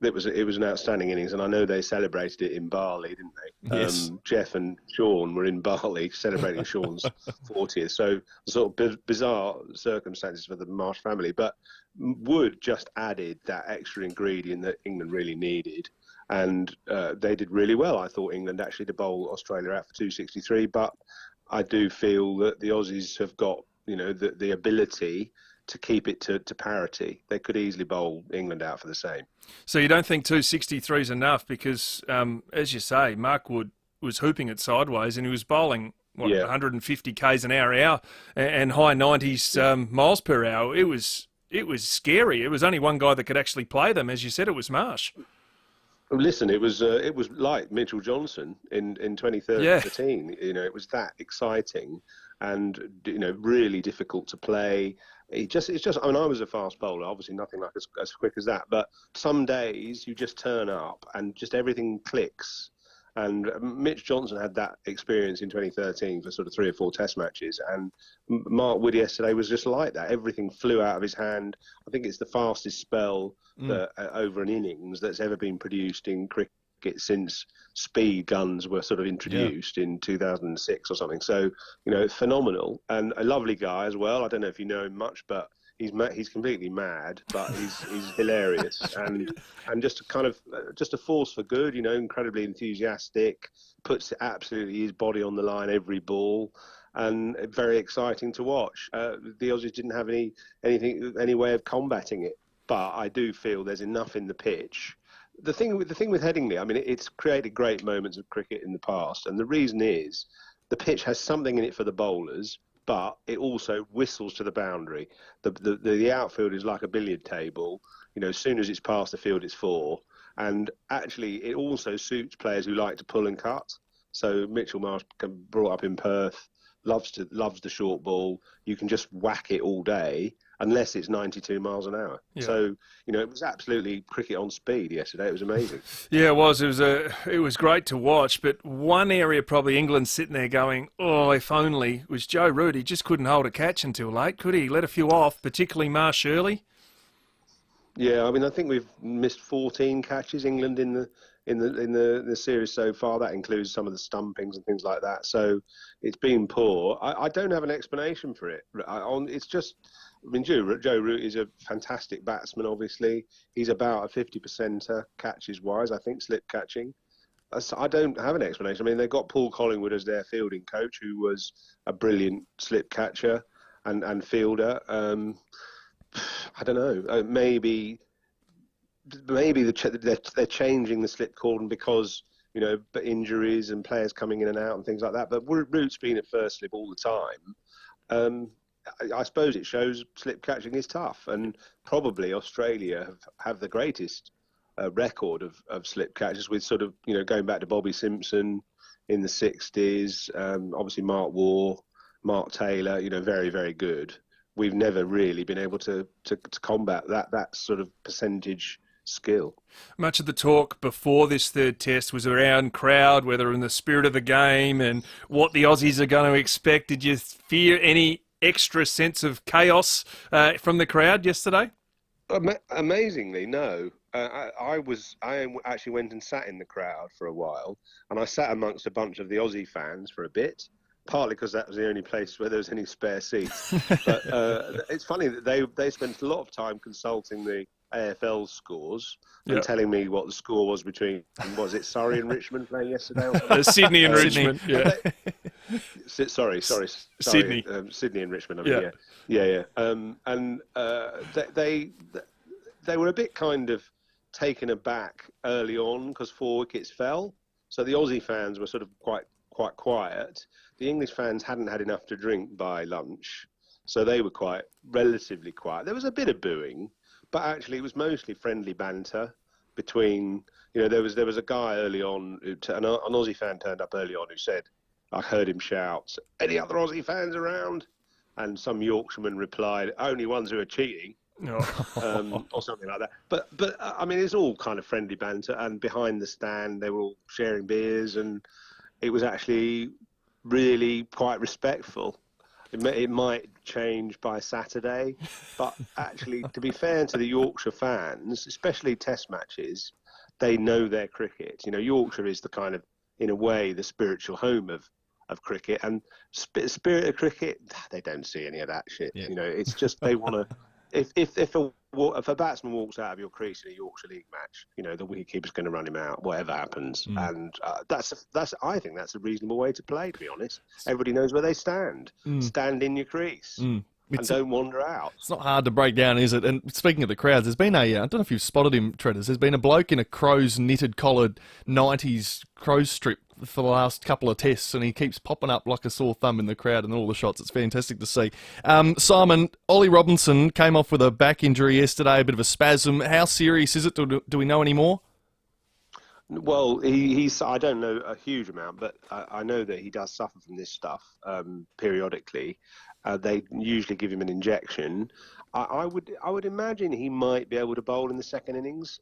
it was an outstanding innings, and I know they celebrated it in Bali, didn't they? Yes. Jeff and Sean were in Bali celebrating Sean's 40th, so sort of bizarre circumstances for the Marsh family, but Wood just added that extra ingredient that England really needed. And they did really well. I thought England actually to bowl Australia out for 263, but I do feel that the Aussies have got, the ability to keep it to parity. They could easily bowl England out for the same. So you don't think 263 is enough because, as you say, Mark Wood was hooping it sideways and he was bowling 150 k's an hour and high 90s miles per hour. It was scary. It was only one guy that could actually play them. As you said, it was Marsh. Listen, it was like Mitchell Johnson in 2013. It was that exciting and really difficult to play. I was a fast bowler, obviously nothing like as quick as that, but some days you just turn up and just everything clicks. And Mitch Johnson had that experience in 2013 for sort of 3 or 4 test matches, and Mark Wood yesterday was just like that. Everything flew out of his hand. I think it's the fastest spell over an innings that's ever been produced in cricket since speed guns were sort of introduced in 2006 or something. So, phenomenal, and a lovely guy as well. I don't know if you know him much, but he's completely mad, but he's hilarious and just a force for good. Incredibly enthusiastic, puts absolutely his body on the line every ball, and very exciting to watch. The Aussies didn't have any way of combating it, but I do feel there's enough in the pitch. The thing with Headingley, I mean, it's created great moments of cricket in the past, and the reason is the pitch has something in it for the bowlers, but it also whistles to the boundary. The outfield is like a billiard table. As soon as it's past the field, it's 4. And actually, it also suits players who like to pull and cut. So Mitchell Marsh, brought up in Perth, loves the short ball. You can just whack it all day, unless it's 92 miles an hour. Yeah. So, it was absolutely cricket on speed yesterday. It was amazing. Yeah, it was. It was great to watch. But one area probably England's sitting there going, oh, if only, was Joe Root. He just couldn't hold a catch until late, could he? Let a few off, particularly Marsh early. Yeah, I mean, I think we've missed 14 catches, England, in in the series so far. That includes some of the stumpings and things like that. So it's been poor. I don't have an explanation for it. It's just, I mean, Joe Root is a fantastic batsman. Obviously, he's about a 50%er catches wise, I think, slip catching. I don't have an explanation. I mean, they've got Paul Collingwood as their fielding coach, who was a brilliant slip catcher and fielder. I don't know. Maybe they're changing the slip cordon because, you know, injuries and players coming in and out and things like that. But Root's been at first slip all the time. I suppose it shows slip catching is tough, and probably Australia have the greatest record of slip catches, with sort of, you know, going back to Bobby Simpson in the 60s, obviously Mark Waugh, Mark Taylor, you know, very, very good. We've never really been able to combat that sort of percentage skill. Much of the talk before this third test was around crowd, whether in the spirit of the game and what the Aussies are going to expect. Did you fear any extra sense of chaos from the crowd yesterday? Amazingly, no. I actually went and sat in the crowd for a while, and I sat amongst a bunch of the Aussie fans for a bit, partly because that was the only place where there was any spare seats. But it's funny that they spent a lot of time consulting the AFL scores and telling me what the score was between, was it Surrey and Richmond playing yesterday? Or Sydney and Richmond, yeah. Sorry. Sydney. Sydney and Richmond, I mean, yeah. And they were a bit kind of taken aback early on because 4 wickets fell. So the Aussie fans were sort of quite quiet. The English fans hadn't had enough to drink by lunch, so they were relatively quiet. There was a bit of booing, but actually it was mostly friendly banter between, you know, there was a guy early on, an Aussie fan turned up early on who said, I heard him shout, "Any other Aussie fans around?" And some Yorkshireman replied, "Only ones who are cheating." Or something like that. But I mean, it's all kind of friendly banter, and behind the stand they were all sharing beers, and it was actually really quite respectful. It might change by Saturday, but actually, to be fair to the Yorkshire fans, especially Test matches, they know their cricket. You know, Yorkshire is the kind of, in a way, the spiritual home of cricket, and spirit of cricket, they don't see any of that shit. Yeah. You know, it's just they want to. If a batsman walks out of your crease in a Yorkshire League match, you know, the wicketkeeper's going to run him out, whatever happens. And I think that's a reasonable way to play, to be honest. Everybody knows where they stand. Stand in your crease. And don't wander out. It's not hard to break down, is it? And speaking of the crowds, there's been I don't know if you've spotted him, Tredders, there's been a bloke in a Crows knitted collared 90s Crows strip for the last couple of tests, and he keeps popping up like a sore thumb in the crowd and all the shots. It's fantastic to see. Simon, Ollie Robinson came off with a back injury yesterday, a bit of a spasm. How serious is it? Do we know any more? Well, he's I don't know a huge amount, but I know that he does suffer from this stuff periodically. They usually give him an injection. I would imagine he might be able to bowl in the second innings,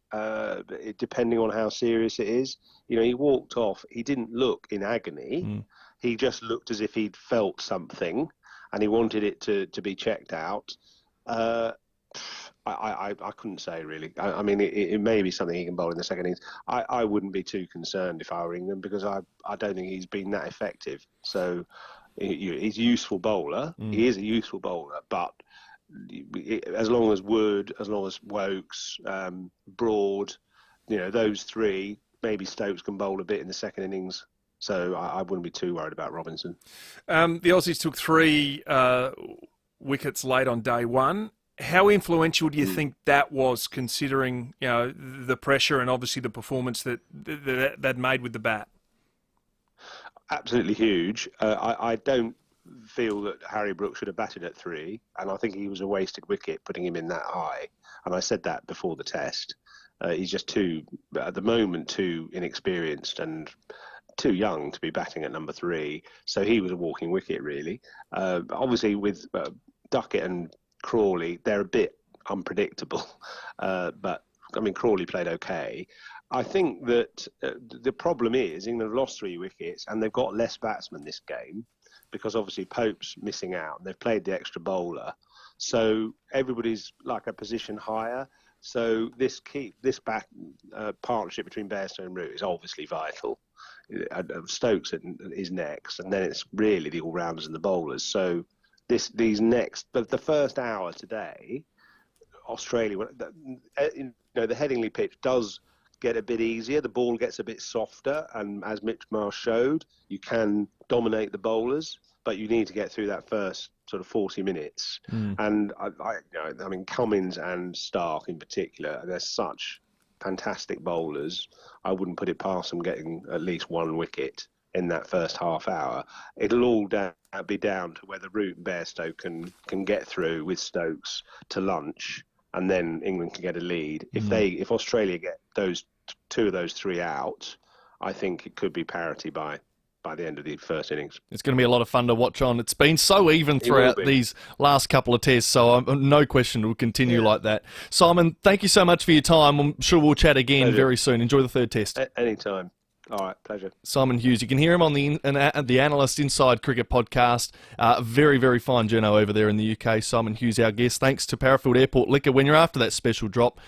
depending on how serious it is. You know, he walked off. He didn't look in agony. He just looked as if he'd felt something, and he wanted it to be checked out. I couldn't say really. I mean, it may be something he can bowl in the second innings. I wouldn't be too concerned if I were England, because I don't think he's been that effective. So he's a useful bowler. He is a useful bowler, but as long as Wood, as long as Wokes, Broad, you know, those three, maybe Stokes can bowl a bit in the second innings. So I wouldn't be too worried about Robinson. The Aussies took 3 wickets late on day one. How influential do you think that was, considering, you know, the pressure and obviously the performance that made with the bat? Absolutely huge. I don't feel that Harry Brooks should have batted at 3, and I think he was a wasted wicket putting him in that high. And I said that before the test. He's just at the moment, too inexperienced and too young to be batting at number 3. So he was a walking wicket, really. Obviously, with Duckett and Crawley, they're a bit unpredictable, but I mean, Crawley played okay. I think that the problem is England have lost 3 wickets and they've got less batsmen this game, because obviously Pope's missing out and they've played the extra bowler, so everybody's like a position higher. So this partnership between Bairstow and Root is obviously vital. Stokes is next, and then it's really the all-rounders and the bowlers. So the first hour today, Australia, the Headingley pitch does get a bit easier. The ball gets a bit softer, and as Mitch Marsh showed, you can dominate the bowlers, but you need to get through that first sort of 40 minutes. And I mean, Cummins and Stark in particular, they're such fantastic bowlers. I wouldn't put it past them getting at least one wicket in that first half hour. It'll all be down to whether Root and Bairstow can get through with Stokes to lunch, and then England can get a lead. If Australia get those two of those three out, I think it could be parity by the end of the first innings. It's going to be a lot of fun to watch on. It's been so even throughout these last couple of tests, so no question it will continue like that. Simon, thank you so much for your time. I'm sure we'll chat again very soon. Enjoy the third test. Anytime. All right, pleasure. Simon Hughes, you can hear him on the Analyst Inside Cricket podcast. Very, very fine journo over there in the UK. Simon Hughes, our guest. Thanks to Parafield Airport Liquor. When you're after that special drop,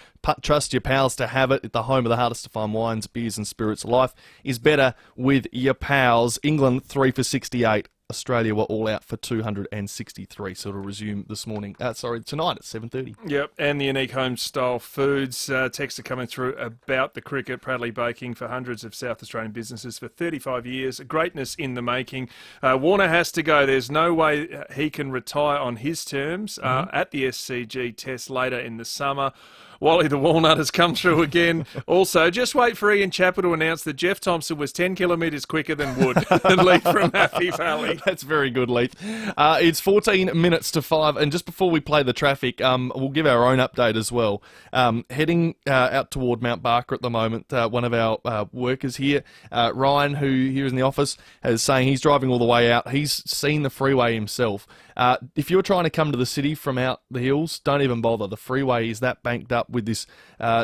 trust your pals to have it at the home of the hardest to find wines, beers and spirits. Life is better with your pals. England 3 for 68. Australia were all out for 263, so it'll resume tonight at 7:30. Yep, and the unique home-style foods. Texts are coming through about the cricket, proudly baking for hundreds of South Australian businesses for 35 years. Greatness in the making. Warner has to go. There's no way he can retire on his terms at the SCG test later in the summer. Wally the Walnut has come through again. Also, just wait for Ian Chappell to announce that Jeff Thompson was 10 kilometres quicker than Wood and Leith from Happy Valley. That's very good, Leith. It's 14 minutes to 5, and just before we play the traffic, we'll give our own update as well. Heading out toward Mount Barker at the moment, one of our workers here, Ryan, who here in the office, is saying he's driving all the way out. He's seen the freeway himself. If you're trying to come to the city from out the hills, don't even bother. The freeway is that banked up with this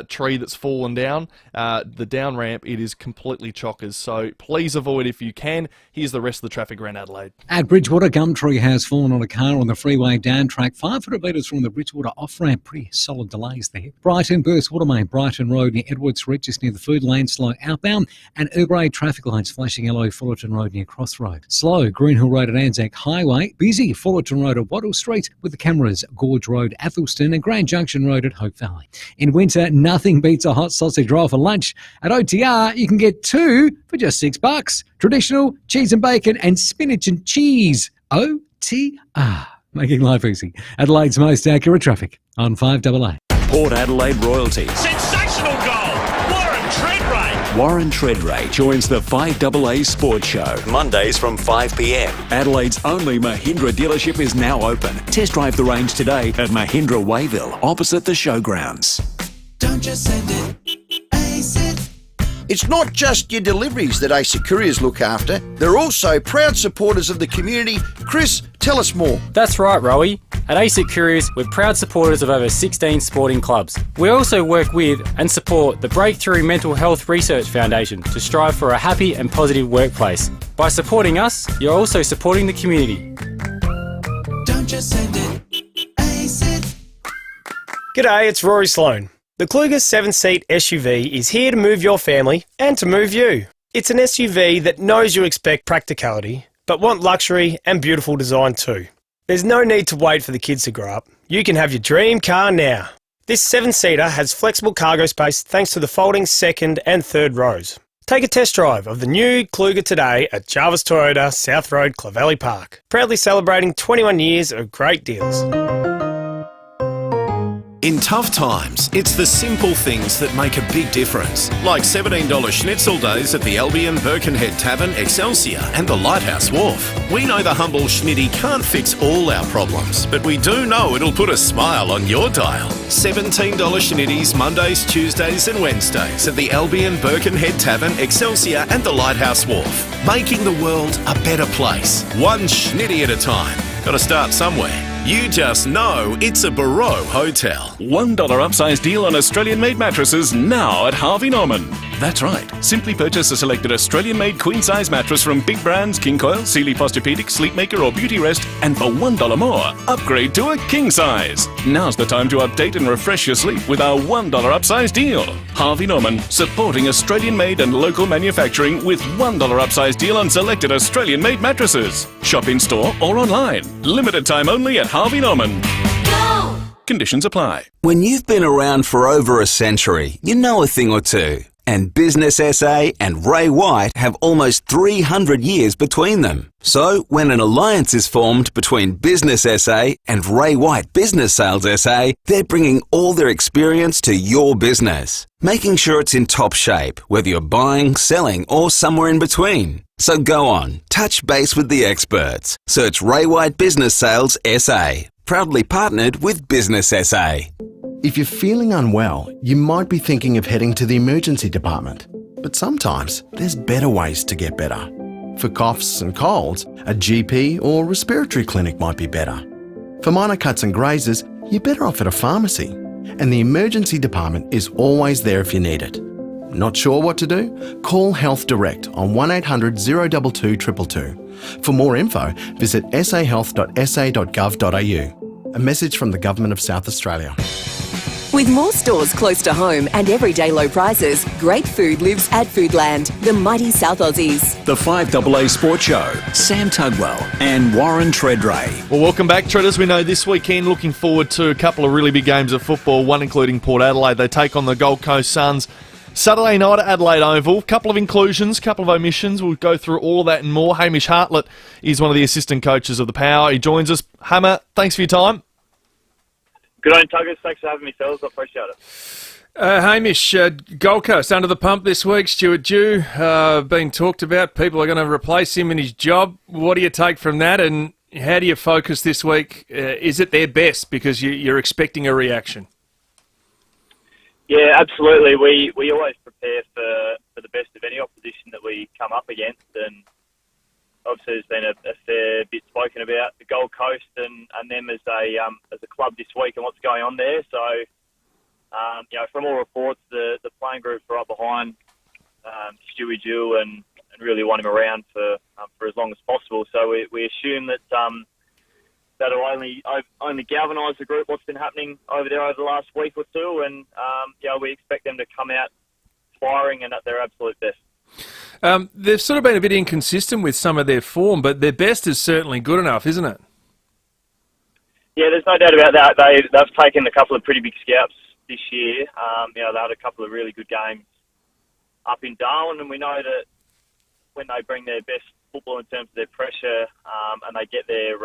tree that's fallen down. The down ramp, it is completely chockers. So please avoid if you can. Here's the rest of the traffic around Adelaide. At Bridgewater, gum tree has fallen on a car on the freeway down track 500 metres from the Bridgewater off-ramp. Pretty solid delays there. Brighton, Burst Watermain, Brighton Road near Edwards Reach, just near the food lane, slow outbound. And Urbray traffic lights flashing yellow, Fullerton Road near Crossroad. Slow, Greenhill Road at Anzac Highway. Busy, Fullerton Road at Wattle Street with the cameras, Gorge Road, Athelston and Grand Junction Road at Hope Valley. In winter, nothing beats a hot sausage roll for lunch. At OTR, you can get 2 for just $6. Traditional, cheese and bacon and spinach and cheese. OTR, making life easy. Adelaide's most accurate traffic on 5AA. Port Adelaide royalty. Sensational goal! Warren Tredrea! Warren Tredrea joins the 5AA Sports Show. Mondays from 5 p.m. Adelaide's only Mahindra dealership is now open. Test drive the range today at Mahindra Wayville, opposite the showgrounds. Don't just send it, ace it. It's not just your deliveries that ASIC Couriers look after. They're also proud supporters of the community. Chris, tell us more. That's right, Rowie. At ASIC Couriers, we're proud supporters of over 16 sporting clubs. We also work with and support the Breakthrough Mental Health Research Foundation to strive for a happy and positive workplace. By supporting us, you're also supporting the community. Don't just send it, ace it. G'day, it's Rory Sloane. The Kluger 7-seat SUV is here to move your family and to move you. It's an SUV that knows you expect practicality, but want luxury and beautiful design too. There's no need to wait for the kids to grow up. You can have your dream car now. This 7-seater has flexible cargo space thanks to the folding second and third rows. Take a test drive of the new Kluger today at Jarvis Toyota, South Road, Clovelly Park. Proudly celebrating 21 years of great deals. In tough times, it's the simple things that make a big difference. Like $17 schnitzel days at the Albion Birkenhead Tavern, Excelsior and the Lighthouse Wharf. We know the humble schmitty can't fix all our problems, but we do know it'll put a smile on your dial. $17 schnitties Mondays, Tuesdays and Wednesdays at the Albion Birkenhead Tavern, Excelsior and the Lighthouse Wharf. Making the world a better place. One schnitty at a time. Got to start somewhere. You just know it's a Barreau hotel. $1 upsize deal on Australian-made mattresses now at Harvey Norman. That's right. Simply purchase a selected Australian-made queen-size mattress from big brands King Coil, Sealy Posturepedic, Sleepmaker or Beauty Rest, and for $1 more, upgrade to a king size. Now's the time to update and refresh your sleep with our $1 upsize deal. Harvey Norman, supporting Australian-made and local manufacturing with $1 upsize deal on selected Australian-made mattresses. Shop in-store or online. Limited time only at Harvey Norman. Go! Conditions apply. When you've been around for over a century, you know a thing or two. And Business SA and Ray White have almost 300 years between them. So when an alliance is formed between Business SA and Ray White Business Sales SA, they're bringing all their experience to your business, making sure it's in top shape, whether you're buying, selling, or somewhere in between. So go on, touch base with the experts. Search Ray White Business Sales SA. Proudly partnered with Business SA. If you're feeling unwell, you might be thinking of heading to the emergency department. But sometimes there's better ways to get better. For coughs and colds, a GP or respiratory clinic might be better. For minor cuts and grazes, you're better off at a pharmacy. And the emergency department is always there if you need it. Not sure what to do? Call Health Direct on 1800 022 222. For more info, visit sahealth.sa.gov.au. A message from the Government of South Australia. With more stores close to home and everyday low prices, great food lives at Foodland, the mighty South Aussies. The FIVEAA Sports Show, Sam Tugwell and Warren Tredrea. Well, welcome back, Treaders. We know this weekend, looking forward to a couple of really big games of football, one including Port Adelaide. They take on the Gold Coast Suns Saturday night at Adelaide Oval. Couple of inclusions, couple of omissions. We'll go through all of that and more. Hamish Hartlett is one of the assistant coaches of the Power. He joins us. Hammer, thanks for your time. Good on, Tuggers. Thanks for having me, fellas. I appreciate it. Hamish, Gold Coast under the pump this week. Stuart Dew being talked about. People are going to replace him in his job. What do you take from that, and how do you focus this week? Is it their best? Because you're expecting a reaction. Yeah, absolutely. We always prepare for the best of any opposition that we come up against, and obviously there's been a fair bit spoken about the Gold Coast and them as a club this week and what's going on there. So, from all reports, the playing group are up behind Stewie Dew and really want him around for as long as possible. So we assume that that'll only galvanise the group, what's been happening over there over the last week or two, and we expect them to come out firing and at their absolute best. They've sort of been a bit inconsistent with some of their form, but their best is certainly good enough, isn't it? Yeah, there's no doubt about that. They've taken a couple of pretty big scalps this year. They had a couple of really good games up in Darwin, and we know that when they bring their best football in terms of their pressure and they get their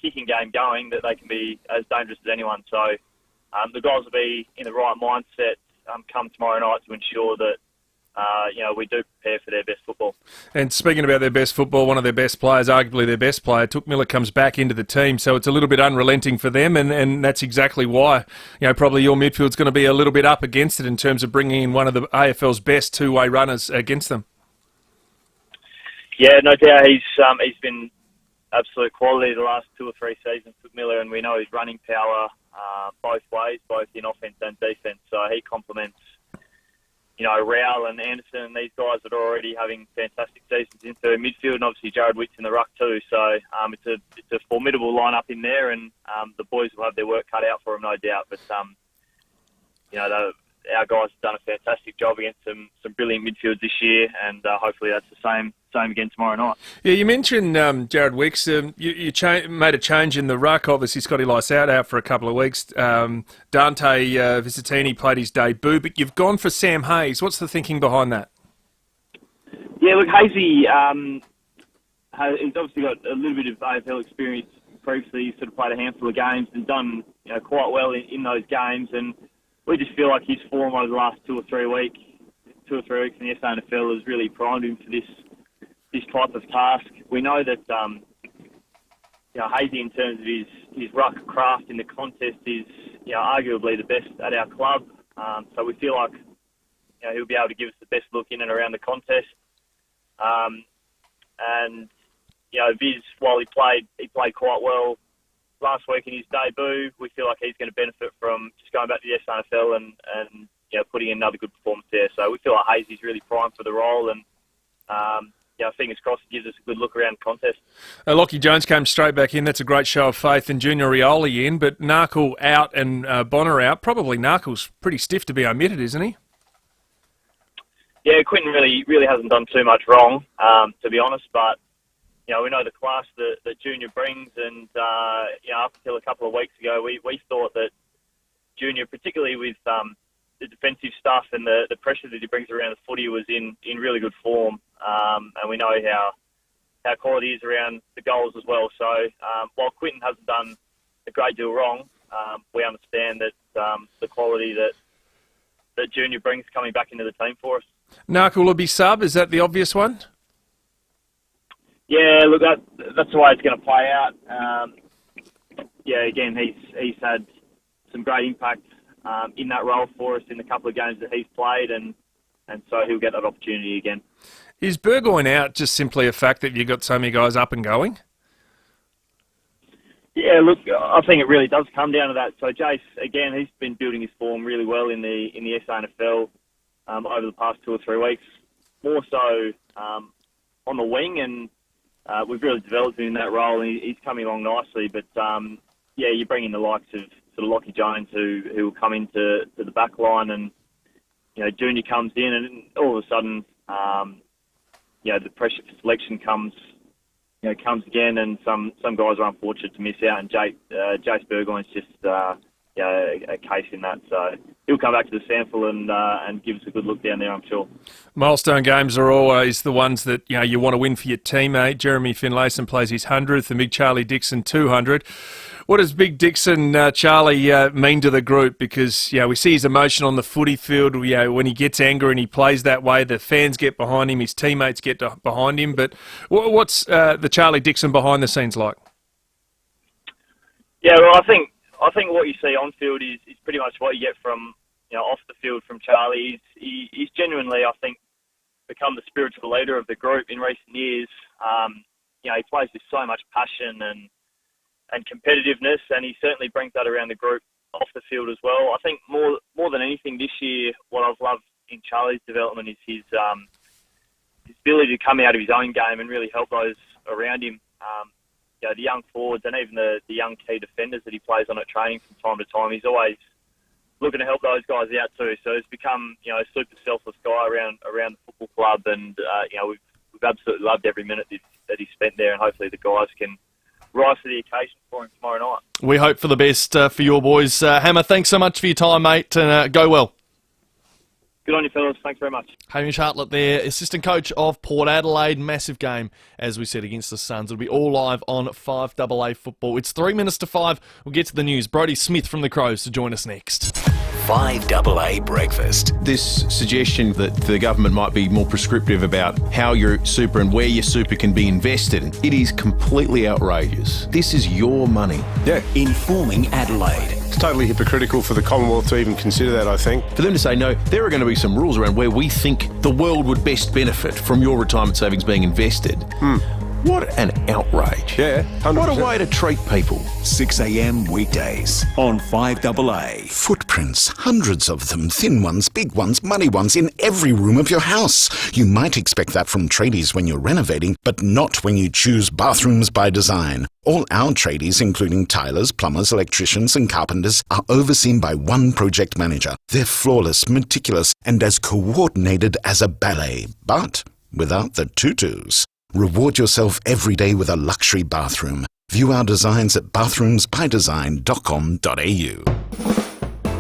kicking game going, that they can be as dangerous as anyone. So the guys will be in the right mindset come tomorrow night to ensure that we do prepare for their best football. And speaking about their best football, one of their best players, arguably their best player, Tugwell, comes back into the team, so it's a little bit unrelenting for them, and that's exactly why, probably your midfield's going to be a little bit up against it in terms of bringing in one of the AFL's best two-way runners against them. Yeah, no doubt. He's been absolute quality the last 2 or 3 seasons, Tugwell, and we know his running power both ways, both in offence and defence, so he complements Rowell and Anderson and these guys that are already having fantastic seasons into midfield, and obviously Jared Witt's in the ruck too. So it's a formidable lineup in there, and the boys will have their work cut out for them, no doubt. But our guys have done a fantastic job against some brilliant midfields this year, and hopefully that's the same again tomorrow night. Yeah, you mentioned Jared Wicks. You made a change in the ruck. Obviously, Scotty Lysout out for a couple of weeks. Dante Visitini played his debut, but you've gone for Sam Hayes. What's the thinking behind that? Yeah, look, Hazy, he's obviously got a little bit of AFL experience previously. He's sort of played a handful of games and done quite well in those games, and we just feel like his form over the last 2 or 3 weeks in the SANFL has really primed him for this type of task. We know that Hazy, in terms of his ruck craft in the contest, is arguably the best at our club. So we feel like he'll be able to give us the best look in and around the contest. And Viz, while he played quite well last week in his debut. We feel like he's going to benefit from just going back to the SANFL and putting in another good performance there. So we feel like Hazy's really primed for the role, and fingers crossed it gives us a good look around the contest. Lockie Jones came straight back in. That's a great show of faith. And Junior Rioli in, but Narkle out and Bonner out. Probably Narkle's pretty stiff to be omitted, isn't he? Yeah, Quinton really hasn't done too much wrong, to be honest, but we know the class that Junior brings, and up until a couple of weeks ago, we thought that Junior, particularly with the defensive stuff and the pressure that he brings around the footy, was in really good form, and we know how quality is around the goals as well. So while Quinton hasn't done a great deal wrong, we understand that the quality that Junior brings coming back into the team for us. Narkle will be sub, is that the obvious one? Yeah, look, that's the way it's going to play out. Again, he's had some great impact in that role for us in the couple of games that he's played, and so he'll get that opportunity again. Is Burgoyne out just simply a fact that you've got so many guys up and going? Yeah, look, I think it really does come down to that. So Jace, again, he's been building his form really well in the SANFL over the past 2 or 3 weeks, more so on the wing, and we've really developed him in that role, and he's coming along nicely. But you bring in the likes of sort of Lockie Jones, who will come into the back line, and Junior comes in, and all of a sudden, the pressure for selection comes again, and some guys are unfortunate to miss out, and Jace Burgoyne's just a case in that. So he'll come back to the sample and give us a good look down there, I'm sure. Milestone games are always the ones that you want to win for your teammate. Jeremy Finlayson plays his 100th, and Big Charlie Dixon 200. What does Big Dixon, Charlie, mean to the group? Because we see his emotion on the footy field. When he gets angry and he plays that way, the fans get behind him, his teammates get behind him. But what's the Charlie Dixon behind the scenes like? Yeah, well, I think what you see on field is pretty much what you get from off the field from Charlie. He's genuinely, I think, become the spiritual leader of the group in recent years. He plays with so much passion and competitiveness, and he certainly brings that around the group off the field as well. I think more than anything this year, what I've loved in Charlie's development is his ability to come out of his own game and really help those around him. The young forwards and even the young key defenders that he plays on at training from time to time, he's always looking to help those guys out too. So he's become a super selfless guy around the football club, and we've absolutely loved every minute that he's spent there, and hopefully the guys can rise to the occasion for him tomorrow night. We hope for the best for your boys. Hammer, thanks so much for your time, mate, and go well. Good on you, fellas. Thanks very much. Hamish Hartlett there, assistant coach of Port Adelaide. Massive game, as we said, against the Suns. It'll be all live on 5AA Football. It's 3 minutes to 5. We'll get to the news. Brodie Smith from the Crows to join us next. 5AA Breakfast. This suggestion that the government might be more prescriptive about how your super and where your super can be invested, it is completely outrageous. This is your money. Yeah. Informing Adelaide. It's totally hypocritical for the Commonwealth to even consider that, I think. For them to say, no, there are going to be some rules around where we think the world would best benefit from your retirement savings being invested. What an outrage. Yeah, 100%. What a way to treat people. 6 a.m. weekdays on 5AA. Footprints, hundreds of them, thin ones, big ones, muddy ones, in every room of your house. You might expect that from tradies when you're renovating, but not when you choose Bathrooms by Design. All our tradies, including tilers, plumbers, electricians and carpenters, are overseen by one project manager. They're flawless, meticulous and as coordinated as a ballet, but without the tutus. Reward yourself every day with a luxury bathroom. View our designs at bathroomsbydesign.com.au.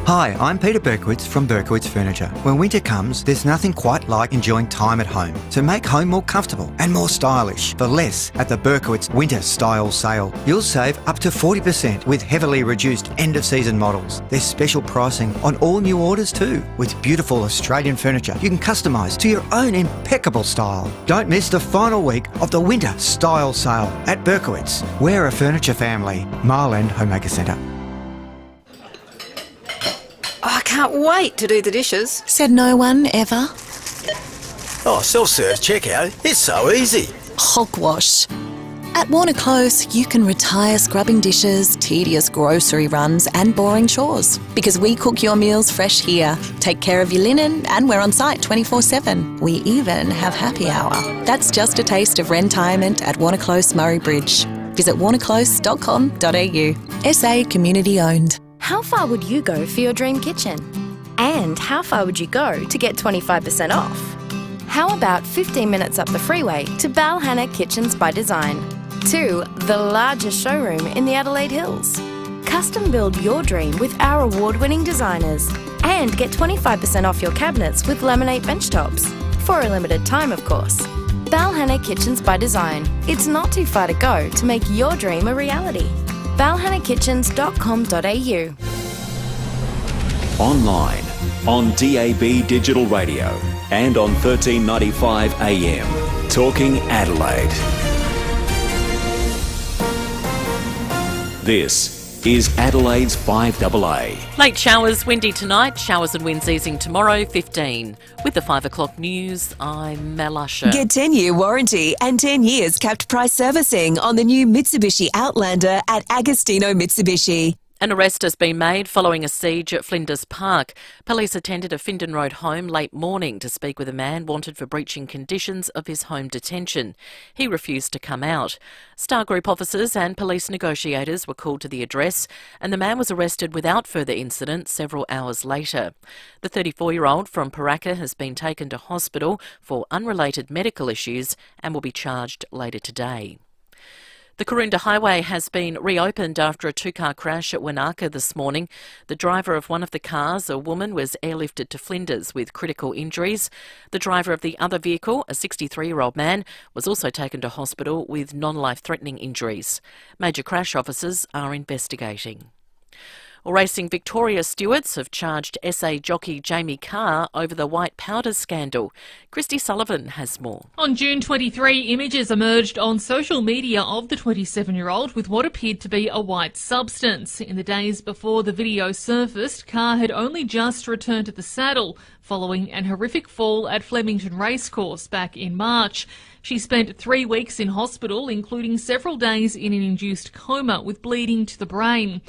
Hi, I'm Peter Berkowitz from Berkowitz Furniture. When winter comes, there's nothing quite like enjoying time at home. So make home more comfortable and more stylish for less at the Berkowitz Winter Style Sale. You'll save up to 40% with heavily reduced end-of-season models. There's special pricing on all new orders too. With beautiful Australian furniture you can customise to your own impeccable style. Don't miss the final week of the Winter Style Sale at Berkowitz. We're a furniture family. Marland Homemaker Centre. Oh, I can't wait to do the dishes. Said no one ever. Oh, self-serve checkout. It's so easy. Hogwash. At Warner Close, you can retire scrubbing dishes, tedious grocery runs and boring chores. Because we cook your meals fresh here, take care of your linen, and we're on site 24/7. We even have happy hour. That's just a taste of retirement at Warner Close Murray Bridge. Visit warnerclose.com.au. SA community owned. How far would you go for your dream kitchen? And how far would you go to get 25% off? How about 15 minutes up the freeway to Balhanna Kitchens by Design? To the largest showroom in the Adelaide Hills. Custom build your dream with our award-winning designers. And get 25% off your cabinets with laminate bench tops. For a limited time, of course. Balhanna Kitchens by Design. It's not too far to go to make your dream a reality. balhannakitchens.com.au. Online, on DAB Digital Radio and on 1395 AM. Talking Adelaide. This is Adelaide's 5AA. Late showers, windy tonight, showers and winds easing tomorrow, 15. With the 5 o'clock news, I'm Mel Usher. Get 10-year warranty and 10 years capped price servicing on the new Mitsubishi Outlander at Agostino Mitsubishi. An arrest has been made following a siege at Flinders Park. Police attended a Findon Road home late morning to speak with a man wanted for breaching conditions of his home detention. He refused to come out. Star Group officers and police negotiators were called to the address, and the man was arrested without further incident several hours later. The 34-year-old from Paraka has been taken to hospital for unrelated medical issues and will be charged later today. The Karoonda Highway has been reopened after a two-car crash at Wanaka this morning. The driver of one of the cars, a woman, was airlifted to Flinders with critical injuries. The driver of the other vehicle, a 63-year-old man, was also taken to hospital with non-life-threatening injuries. Major crash officers are investigating. Racing Victoria stewards have charged SA jockey Jamie Carr over the white powder scandal. Christy Sullivan has more. On June 23, images emerged on social media of the 27-year-old with what appeared to be a white substance. In the days before the video surfaced, Carr had only just returned to the saddle following an horrific fall at Flemington Racecourse back in March. She spent 3 weeks in hospital, including several days in an induced coma with bleeding to the brain.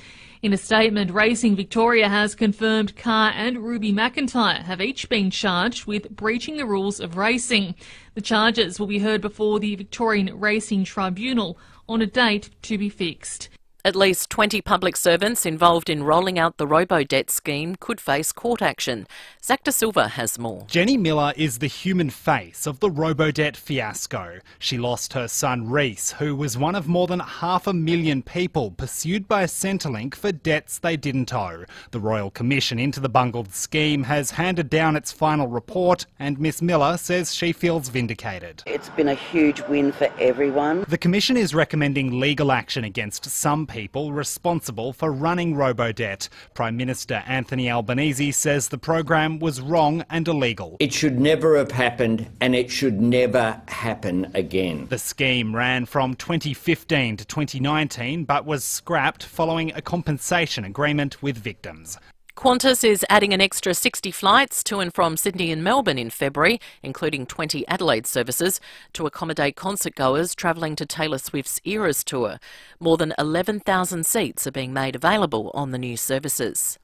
In a statement, Racing Victoria has confirmed Carr and Ruby McIntyre have each been charged with breaching the rules of racing. The charges will be heard before the Victorian Racing Tribunal on a date to be fixed. At least 20 public servants involved in rolling out the robo-debt scheme could face court action. Zach De Silva has more. Jenny Miller is the human face of the robo-debt fiasco. She lost her son Reese, who was one of more than 500,000 people pursued by Centrelink for debts they didn't owe. The Royal Commission into the bungled scheme has handed down its final report, and Miss Miller says she feels vindicated. It's been a huge win for everyone. The Commission is recommending legal action against some people responsible for running robo-debt. Prime Minister Anthony Albanese says the program was wrong and illegal. It should never have happened, and it should never happen again. The scheme ran from 2015 to 2019 but was scrapped following a compensation agreement with victims. Qantas is adding an extra 60 flights to and from Sydney and Melbourne in February, including 20 Adelaide services, to accommodate concert goers travelling to Taylor Swift's Eras tour. More than 11,000 seats are being made available on the new services.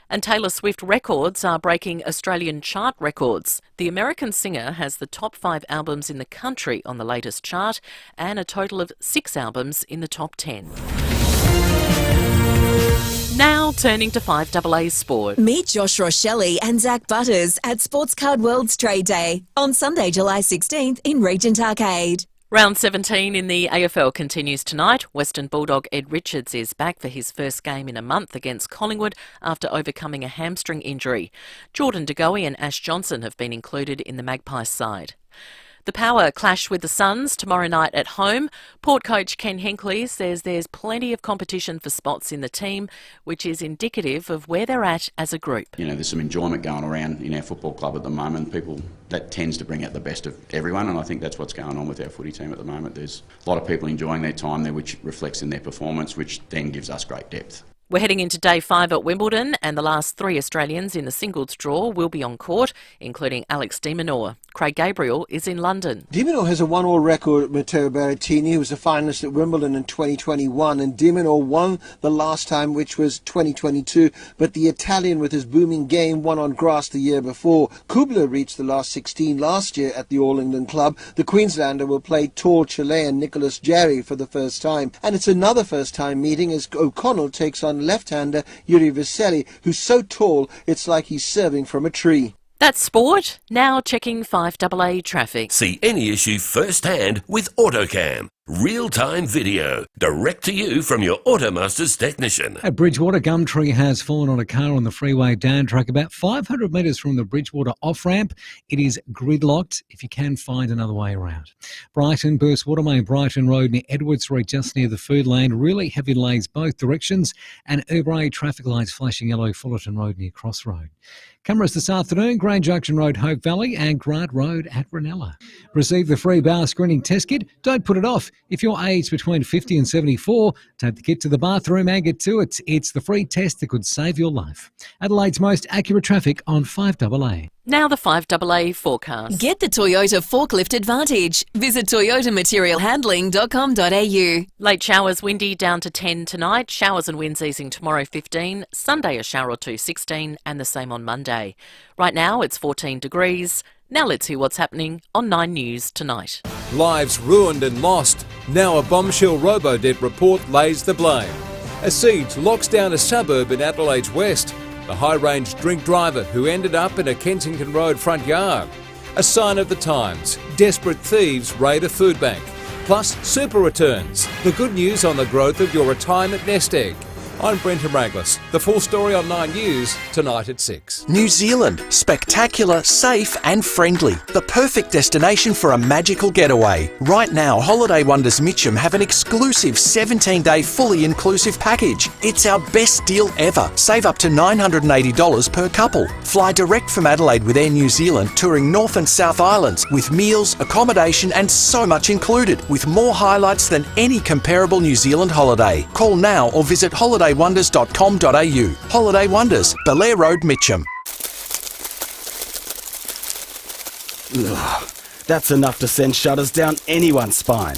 And Taylor Swift records are breaking Australian chart records. The American singer has the top 5 albums in the country on the latest chart and a total of 6 albums in the top 10. Now turning to 5AA Sport. Meet Josh Rochelle and Zach Butters at Sports Card World's Trade Day on Sunday, July 16th in Regent Arcade. Round 17 in the AFL continues tonight. Western Bulldog Ed Richards is back for his first game in a month against Collingwood after overcoming a hamstring injury. Jordan De Goey and Ash Johnson have been included in the Magpies side. The Power clash with the Suns tomorrow night at home. Port coach Ken Hinkley says there's plenty of competition for spots in the team, which is indicative of where they're at as a group. You know, there's some enjoyment going around in our football club at the moment. That tends to bring out the best of everyone, and I think that's what's going on with our footy team at the moment. There's a lot of people enjoying their time there, which reflects in their performance, which then gives us great depth. We're heading into day 5 at Wimbledon, and the last 3 Australians in the singles draw will be on court, including Alex de Minaur. Craig Gabriel is in London. De Minaur has a 1-all record at Matteo Berrettini, who was a finalist at Wimbledon in 2021, and de Minaur won the last time, which was 2022, but the Italian with his booming game won on grass the year before. Kubler reached the last 16 last year at the All England Club. The Queenslander will play tall Chilean Nicolas Jarry for the first time, and it's another first-time meeting as O'Connell takes on left-hander Yuri Vesely, who's so tall it's like he's serving from a tree. That's sport. Now checking 5AA traffic. See any issue firsthand with AutoCam. Real-time video, direct to you from your Automasters technician. At Bridgewater, Gumtree has fallen on a car on the freeway down track about 500 metres from the Bridgewater off-ramp. It is gridlocked if you can find another way around. Brighton, Burst Watermain, Brighton Road near Edwards Street, just near the food lane. Really heavy lanes both directions. And Urbray traffic lights flashing yellow, Fullerton Road near Crossroad. Cameras this afternoon, Grange Junction Road, Hope Valley, and Grant Road at Ranella. Receive the free bowel screening test kit. Don't put it off. If you're aged between 50 and 74, take the kit to the bathroom and get to it. It's the free test that could save your life. Adelaide's most accurate traffic on 5AA. Now the 5AA forecast. Get the Toyota forklift advantage. Visit toyotamaterialhandling.com.au. Late showers, windy, down to 10 tonight. Showers and winds easing tomorrow, 15. Sunday, a shower or two, 16. And the same on Monday. Right now, it's 14 degrees. Now let's hear what's happening on 9 News tonight. Lives ruined and lost. Now a bombshell robo-debt report lays the blame. A siege locks down a suburb in Adelaide's west. The high-range drink driver who ended up in a Kensington Road front yard. A sign of the times. Desperate thieves raid a food bank. Plus, super returns. The good news on the growth of your retirement nest egg. I'm Brenton Raglas. The full story on 9 News tonight at 6. New Zealand. Spectacular, safe and friendly. The perfect destination for a magical getaway. Right now, Holiday Wonders Mitcham have an exclusive 17-day fully inclusive package. It's our best deal ever. Save up to $980 per couple. Fly direct from Adelaide with Air New Zealand, touring North and South Islands with meals, accommodation and so much included, with more highlights than any comparable New Zealand holiday. Call now or visit holidaywonders.com.au. Holiday Wonders, Belair Road, Mitcham. Ugh, that's enough to send shudders down anyone's spine.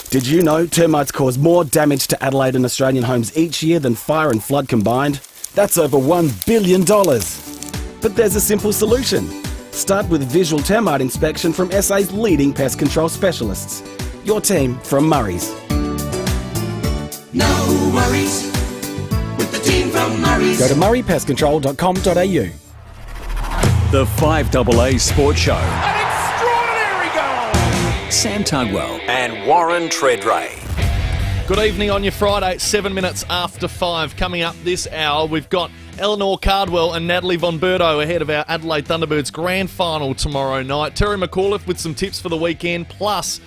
Did you know termites cause more damage to Adelaide and Australian homes each year than fire and flood combined? That's over $1 billion. But there's a simple solution. Start with visual termite inspection from SA's leading pest control specialists. Your team from Murray's. No worries with the team from Murray's. Go to murraypestcontrol.com.au. The 5AA Sports Show. Extraordinary goal! Sam Tugwell and Warren Tredrea. Good evening on your Friday, 7 minutes after 5. Coming up this hour, we've got Eleanor Cardwell and Natalie Von Berto ahead of our Adelaide Thunderbirds grand final tomorrow night. Terry McAuliffe with some tips for the weekend, plus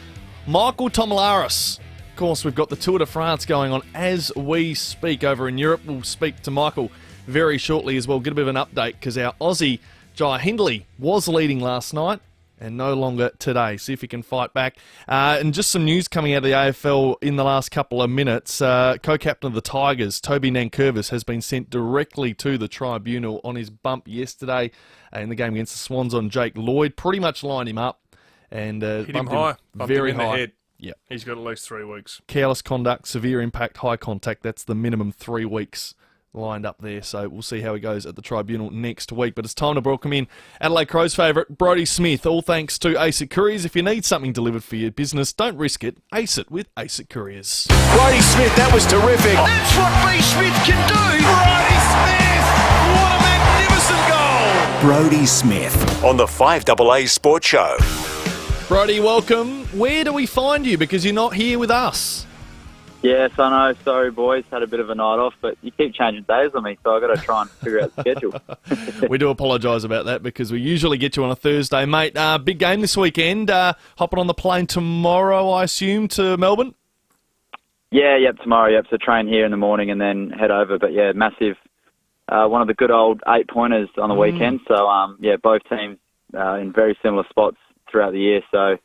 Michael Tomalaris. Of course, we've got the Tour de France going on as we speak over in Europe. We'll speak to Michael very shortly as well, get a bit of an update, because our Aussie Jai Hindley was leading last night and no longer today. See if he can fight back. And just some news coming out of the AFL in the last couple of minutes. Co-captain of the Tigers, Toby Nankervis, has been sent directly to the tribunal on his bump yesterday in the game against the Swans on Jake Lloyd. Pretty much lined him up and hit him high, very him in high. The head. Yeah, he's got at least 3 weeks. Careless conduct, severe impact, high contact. That's the minimum 3 weeks lined up there. So we'll see how he goes at the tribunal next week. But it's time to welcome in Adelaide Crows favourite, Brodie Smith. All thanks to ASIC Couriers. If you need something delivered for your business, don't risk it. Ace it with ASIC Couriers. Brodie Smith, that was terrific. That's what B. Smith can do. Brodie Smith. What a magnificent goal. Brodie Smith on the 5AA Sports Show. Brodie, welcome. Where do we find you? Because you're not here with us. Yes, I know. Sorry, boys. Had a bit of a night off, but you keep changing days on me, so I've got to try and figure out the schedule. We do apologise about that because we usually get you on a Thursday. Mate, big game this weekend. Hopping on the plane tomorrow, I assume, to Melbourne? Tomorrow. So train here in the morning and then head over. But, massive. One of the good old 8-pointers on the weekend. So, both teams in very similar spots throughout the year. So,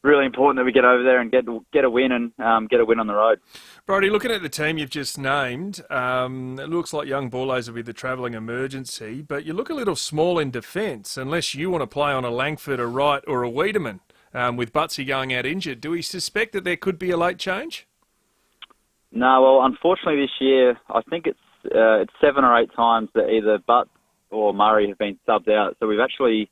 really important that we get over there and get a win and get a win on the road. Brodie, looking at the team you've just named, it looks like young Borlos will be the travelling emergency, but you look a little small in defence unless you want to play on a Langford, a Wright or a Wiedemann with Butsy going out injured. Do we suspect that there could be a late change? No, well, unfortunately this year, I think it's 7 or 8 times that either Butt or Murray have been subbed out. So we've actually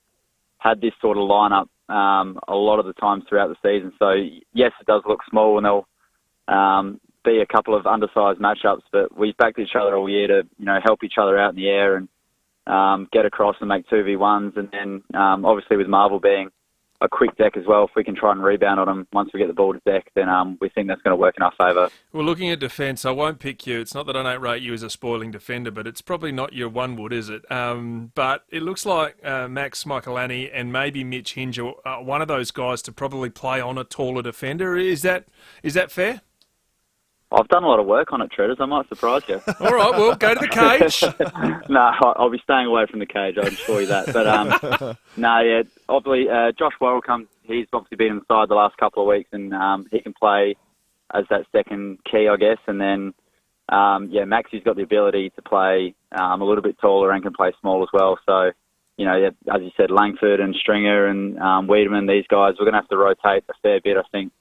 had this sort of lineup a lot of the times throughout the season. So yes, it does look small and there'll be a couple of undersized matchups, but we've backed each other all year to help each other out in the air and get across and make 2v1s. And then obviously with Marvel being a quick deck as well, if we can try and rebound on them once we get the ball to deck, then we think that's going to work in our favour. Well, looking at defence, I won't pick you. It's not that I don't rate you as a spoiling defender, but it's probably not your one wood, is it? But it looks like Max Michaelani and maybe Mitch Hinge are one of those guys to probably play on a taller defender. Is that fair? I've done a lot of work on it, Treaders. I might surprise you. All right, well, go to the cage. No, I'll be staying away from the cage, I can assure you that. But, obviously, Josh Worrell he's obviously been inside the last couple of weeks, and he can play as that second key, I guess. And then, Maxie's got the ability to play a little bit taller and can play small as well. So, as you said, Langford and Stringer and Wiedemann, these guys, we're going to have to rotate a fair bit, I think.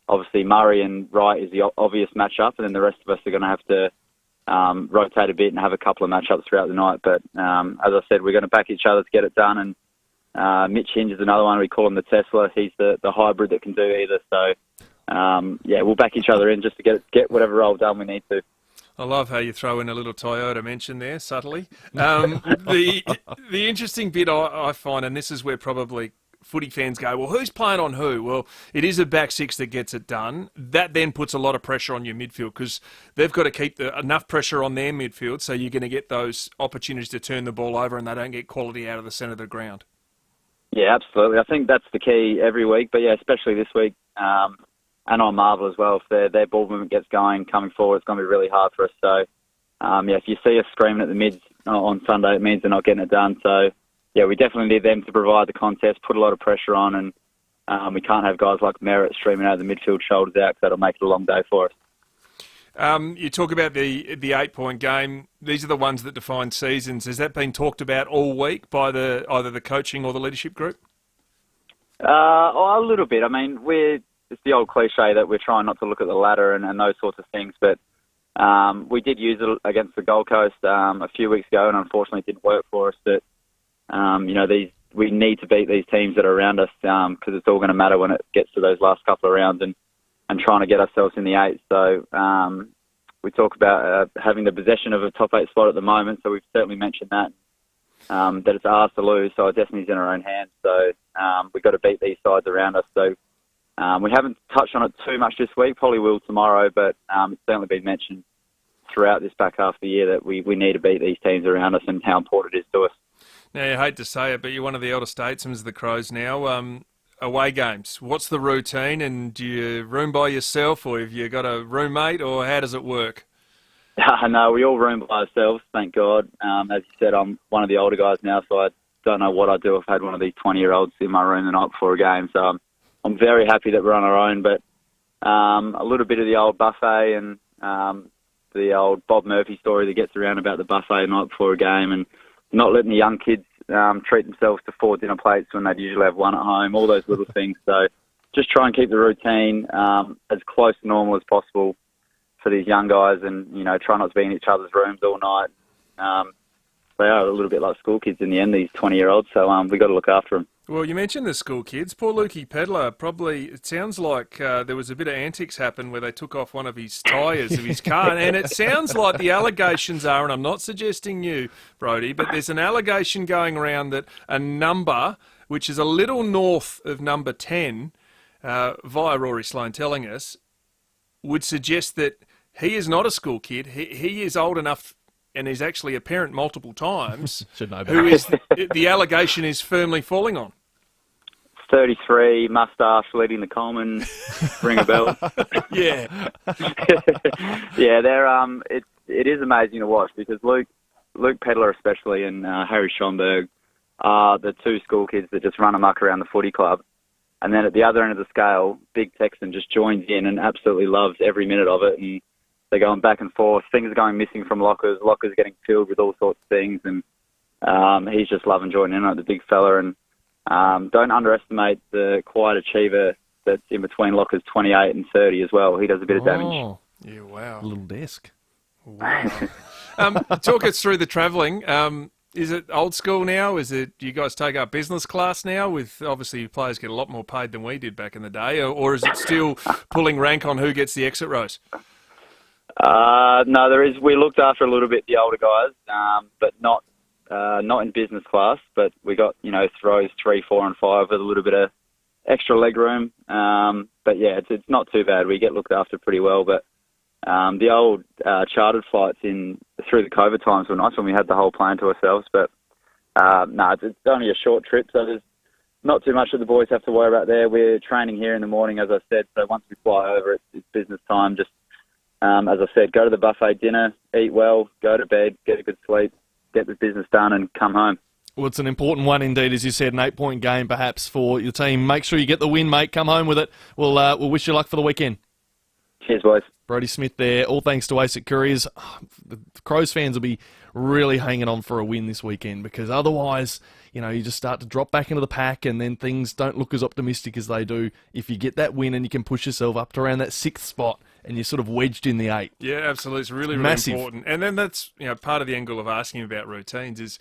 Obviously, Murray and Wright is the obvious matchup, and then the rest of us are going to have to rotate a bit and have a couple of matchups throughout the night. But as I said, we're going to back each other to get it done. And Mitch Hinge is another one. We call him the Tesla. He's the hybrid that can do either. So, we'll back each other in just to get whatever role done we need to. I love how you throw in a little Toyota mention there, subtly. The interesting bit I find, and this is where probably footy fans go, well, who's playing on who? Well, it is a back six that gets it done. That then puts a lot of pressure on your midfield because they've got to keep enough pressure on their midfield so you're going to get those opportunities to turn the ball over and they don't get quality out of the centre of the ground. Yeah, absolutely. I think that's the key every week, but especially this week and on Marvel as well. If their ball movement gets going, coming forward, it's going to be really hard for us. So, if you see us screaming at the mids on Sunday, it means they're not getting it done. So, we definitely need them to provide the contest, put a lot of pressure on, and we can't have guys like Merritt streaming out of the midfield shoulders out because that'll make it a long day for us. You talk about the 8-point game. These are the ones that define seasons. Has that been talked about all week by either the coaching or the leadership group? A little bit. I mean, it's the old cliche that we're trying not to look at the ladder and those sorts of things, but we did use it against the Gold Coast a few weeks ago, and unfortunately it didn't work for us. But we need to beat these teams that are around us because it's all going to matter when it gets to those last couple of rounds and trying to get ourselves in the 8. So we talk about having the possession of a top 8 spot at the moment, so we've certainly mentioned that it's ours to lose, so it definitely is in our own hands. So we've got to beat these sides around us. So we haven't touched on it too much this week, probably will tomorrow, but it's certainly been mentioned throughout this back half of the year that we need to beat these teams around us and how important it is to us. Now, you hate to say it, but you're one of the elder statesmen of the Crows now. Away games, what's the routine, and do you room by yourself, or have you got a roommate, or how does it work? No, we all room by ourselves, thank God. As you said, I'm one of the older guys now, so I don't know what I'd do if I had one of these 20-year-olds in my room the night before a game. So I'm very happy that we're on our own, but a little bit of the old buffet and the old Bob Murphy story that gets around about the buffet the night before a game and not letting the young kids treat themselves to 4 dinner plates when they'd usually have 1 at home, all those little things. So just try and keep the routine as close to normal as possible for these young guys and, try not to be in each other's rooms all night. They are a little bit like school kids in the end, these 20-year-olds, so we've got to look after them. Well, you mentioned the school kids. Poor Lukey Pedler, it sounds like there was a bit of antics happen where they took off one of his tyres of his car, and it sounds like the allegations are, and I'm not suggesting you, Brodie, but there's an allegation going around that a number, which is a little north of number 10, via Rory Sloane telling us, would suggest that he is not a school kid. He is old enough, and is actually a parent multiple times, should know better. Who is the allegation is firmly falling on. 33, moustache, leading the Coleman, ring a bell. Yeah. Yeah, they're it is amazing to watch because Luke Pedler especially and Harry Schomburg are the 2 school kids that just run amok around the footy club. And then at the other end of the scale, Big Texan just joins in and absolutely loves every minute of it. And they're going back and forth. Things are going missing from lockers. Lockers are getting filled with all sorts of things. And he's just loving joining in on the big fella. And don't underestimate the quiet achiever that's in between lockers 28 and 30 as well. He does a bit of damage. Yeah, wow. A little desk. Wow. Talk us through the travelling. Is it old school now? Do you guys take up business class now? With obviously players get a lot more paid than we did back in the day, or is it still pulling rank on who gets the exit rows? No, there is. We looked after a little bit the older guys, but not in business class. But we got rows 3, 4, and 5 with a little bit of extra leg room. But yeah, it's not too bad. We get looked after pretty well. But the old chartered flights through the COVID times were nice when we had the whole plane to ourselves. But it's only a short trip, so there's not too much that the boys have to worry about there. We're training here in the morning, as I said. So once we fly over, it's business time. Just as I said, go to the buffet dinner, eat well, go to bed, get a good sleep, get the business done, and come home. Well, it's an important one indeed, as you said, an 8-point game perhaps for your team. Make sure you get the win, mate. Come home with it. We'll wish you luck for the weekend. Cheers, boys. Brodie Smith there, all thanks to ASIC Couriers. The Crows fans will be really hanging on for a win this weekend, because otherwise, you just start to drop back into the pack, and then things don't look as optimistic as they do if you get that win and you can push yourself up to around that 6th spot and you're sort of wedged in the 8. Yeah, absolutely. It's really, really massive. important. And then that's part of the angle of asking about routines is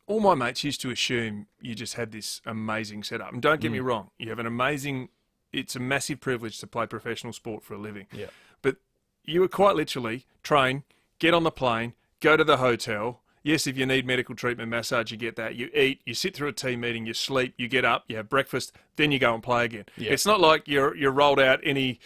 all my mates used to assume you just had this amazing setup. And don't get me wrong, you have it's a massive privilege to play professional sport for a living. Yeah. But you were quite literally train, get on the plane, go to the hotel. Yes, if you need medical treatment, massage, you get that. You eat, you sit through a team meeting, you sleep, you get up, you have breakfast, then you go and play again. Yeah. It's not like you're rolled out any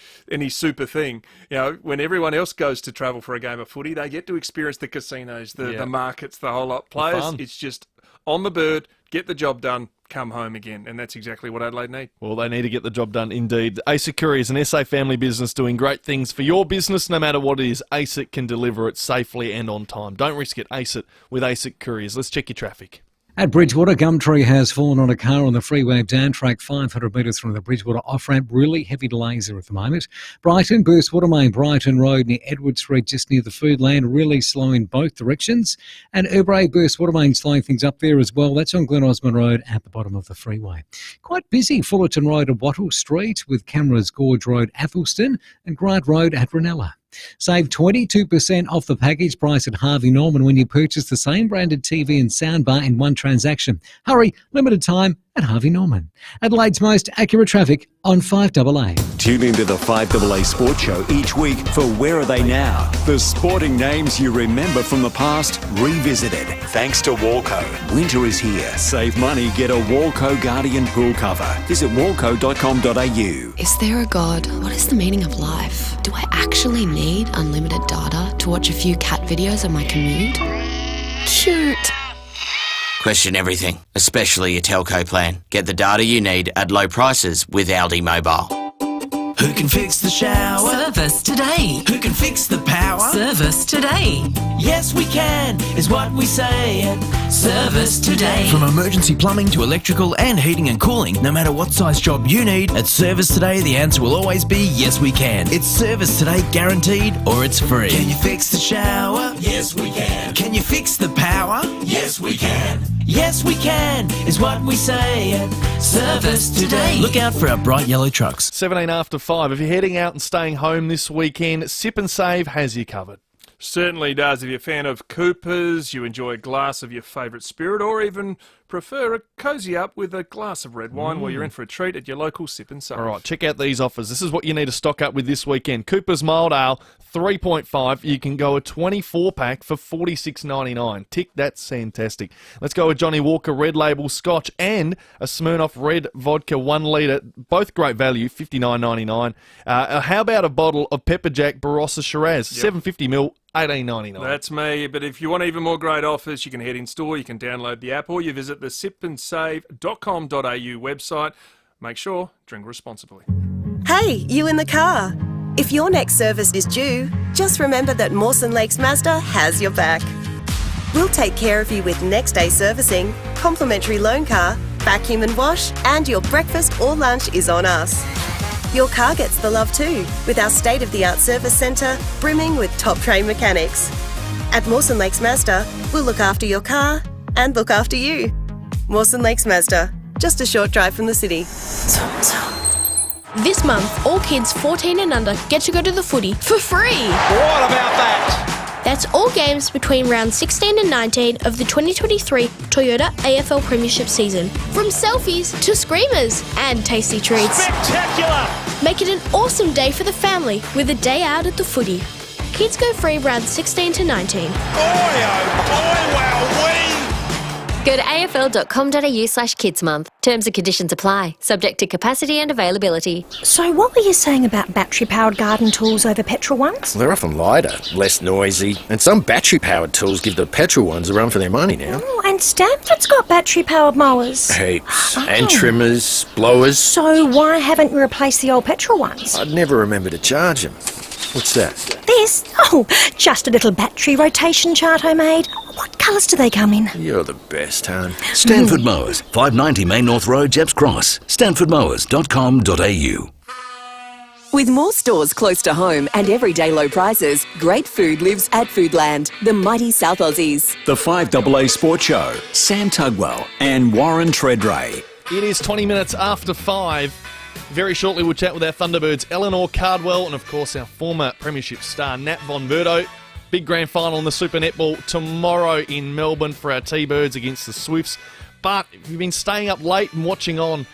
super thing. When everyone else goes to travel for a game of footy, they get to experience the casinos, the markets, the whole lot. Players, it's just on the bird, get the job done, come home again, and that's exactly what Adelaide need. Well, they need to get the job done indeed. ASIC Couriers, an SA family business doing great things for your business, no matter what it is. ASIC can deliver it safely and on time. Don't risk it. Ace it with ASIC Couriers. Let's check your traffic. At Bridgewater, gum tree has fallen on a car on the freeway down track 500 metres from the Bridgewater off-ramp. Really heavy delays there at the moment. Brighton, Burst Watermain, Brighton Road near Edward Street, just near the Foodland, really slow in both directions. And Urbray, Burst Watermain slowing things up there as well. That's on Glen Osmond Road at the bottom of the freeway. Quite busy Fullerton Road at Wattle Street with cameras Gorge Road, Athelston and Grant Road at Ranella. Save 22% off the package price at Harvey Norman when you purchase the same branded TV and soundbar in one transaction. Hurry, limited time at Harvey Norman. Adelaide's most accurate traffic on 5AA. Tune into the 5AA Sports Show each week for Where Are They Now? The sporting names you remember from the past, revisited. Thanks to Walco. Winter is here. Save money, get a Walco Guardian pool cover. Visit walco.com.au. Is there a God? What is the meaning of life? Do I actually need unlimited data to watch a few cat videos on my commute? Cute. Question everything, especially your telco plan. Get the data you need at low prices with Aldi Mobile. Who can fix the shower? Service today. Who can fix the power? Service today. Yes, we can, is what we say at Service Today. From emergency plumbing to electrical and heating and cooling, no matter what size job you need, at Service Today the answer will always be yes, we can. It's Service Today guaranteed or it's free. Can you fix the shower? Yes, we can. Can you fix the power? Yes, we can. Yes, we can, is what we say at Service Today. Look out for our bright yellow trucks. 17 after 5. If you're heading out and staying home this weekend, Sip and Save has you covered. Certainly does. If you're a fan of Coopers, you enjoy a glass of your favourite spirit, or even prefer a cozy up with a glass of red wine while you're in for a treat at your local Sip and Save. All right, check out these offers. This is what you need to stock up with this weekend. Cooper's Mild Ale, 3.5. You can go a 24-pack for $46.99. Tick, that's fantastic. Let's go with Johnny Walker Red Label Scotch and a Smirnoff Red Vodka 1 litre. Both great value, $59.99. How about a bottle of Pepper Jack Barossa Shiraz, 750ml, $18.99. That's me. But if you want even more great offers, you can head in store, you can download the app, or you visit the sipandsave.com.au website. Make sure, drink responsibly. Hey, you in the car. If your next service is due, just remember that Mawson Lakes Mazda has your back. We'll take care of you with next day servicing, complimentary loan car, vacuum and wash, and your breakfast or lunch is on us. Your car gets the love too, with our state-of-the-art service centre brimming with top-trained mechanics. At Mawson Lakes Mazda, we'll look after your car and look after you. Mawson Lakes Mazda, just a short drive from the city. This month, all kids 14 and under get to go to the footy for free. What about that? That's all games between rounds 16 and 19 of the 2023 Toyota AFL Premiership season. From selfies to screamers and tasty treats. Spectacular! Make it an awesome day for the family with a day out at the footy. Kids go free rounds 16 to 19. Boy, oh boy, wow-wee! Go to afl.com.au/kidsmonth. Terms and conditions apply, subject to capacity and availability. So what were you saying about battery-powered garden tools over petrol ones? They're often lighter, less noisy, and some battery-powered tools give the petrol ones a run for their money now. Oh, and Stanford's got battery-powered mowers. Heaps. And trimmers, blowers. So why haven't you replaced the old petrol ones? I'd never remember to charge them. What's that? This? Oh, just a little battery rotation chart I made. What colours do they come in? You're the best, hon. Stanford Mowers, 590 Main North Road, Jepps Cross. stanfordmowers.com.au. With more stores close to home and everyday low prices, great food lives at Foodland, the mighty South Aussies. The FIVEAA Sports Show, Sam Tugwell and Warren Tredrea. It is 20 minutes after 5. Very shortly we'll chat with our Thunderbirds Eleanor Cardwell and of course our former premiership star Nat Von Verdo. Big grand final in the Super Netball tomorrow in Melbourne for our T-Birds against the Swifts. But if you've been staying up late and watching on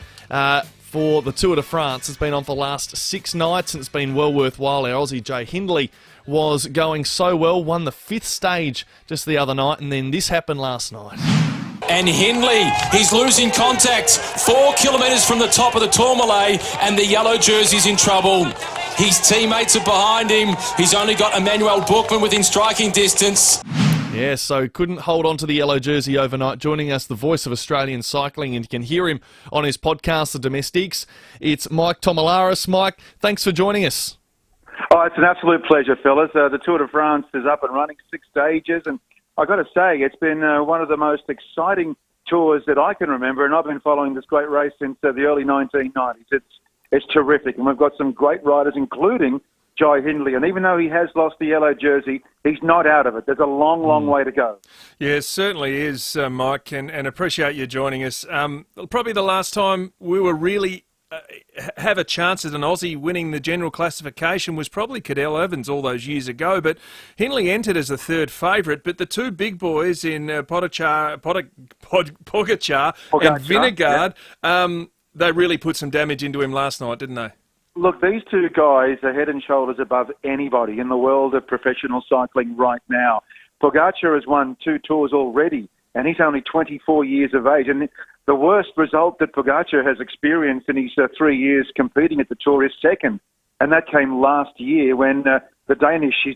for the Tour de France, it's been on for the last 6 nights and it's been well worthwhile. Our Aussie Jay Hindley was going so well, won the 5th stage just the other night, and then this happened last night. And Hindley, he's losing contact 4 kilometres from the top of the Tourmalet, and the yellow jersey's in trouble. His teammates are behind him. He's only got Emmanuel Bookman within striking distance. Yeah, so couldn't hold on to the yellow jersey overnight. Joining us, the voice of Australian cycling, and you can hear him on his podcast, The Domestics. It's Mike Tomalaris. Mike, thanks for joining us. Oh, it's an absolute pleasure, fellas. The Tour de France is up and running, 6 stages, and I've got to say, it's been one of the most exciting tours that I can remember, and I've been following this great race since the early 1990s. It's terrific, and we've got some great riders, including Jai Hindley. And even though he has lost the yellow jersey, he's not out of it. There's a long, long way to go. Yeah, it certainly is, Mike, and appreciate you joining us. Probably the last time we were really have a chance at an Aussie winning the general classification was probably Cadel Evans all those years ago, but Hindley entered as the 3rd favourite, but the 2 big boys in Pogacar and Vingegaard, they really put some damage into him last night, didn't they? Look, these 2 guys are head and shoulders above anybody in the world of professional cycling right now. Pogacar has won 2 tours already, and he's only 24 years of age, and the worst result that Pogacar has experienced in his 3 years competing at the Tour is 2nd. And that came last year when his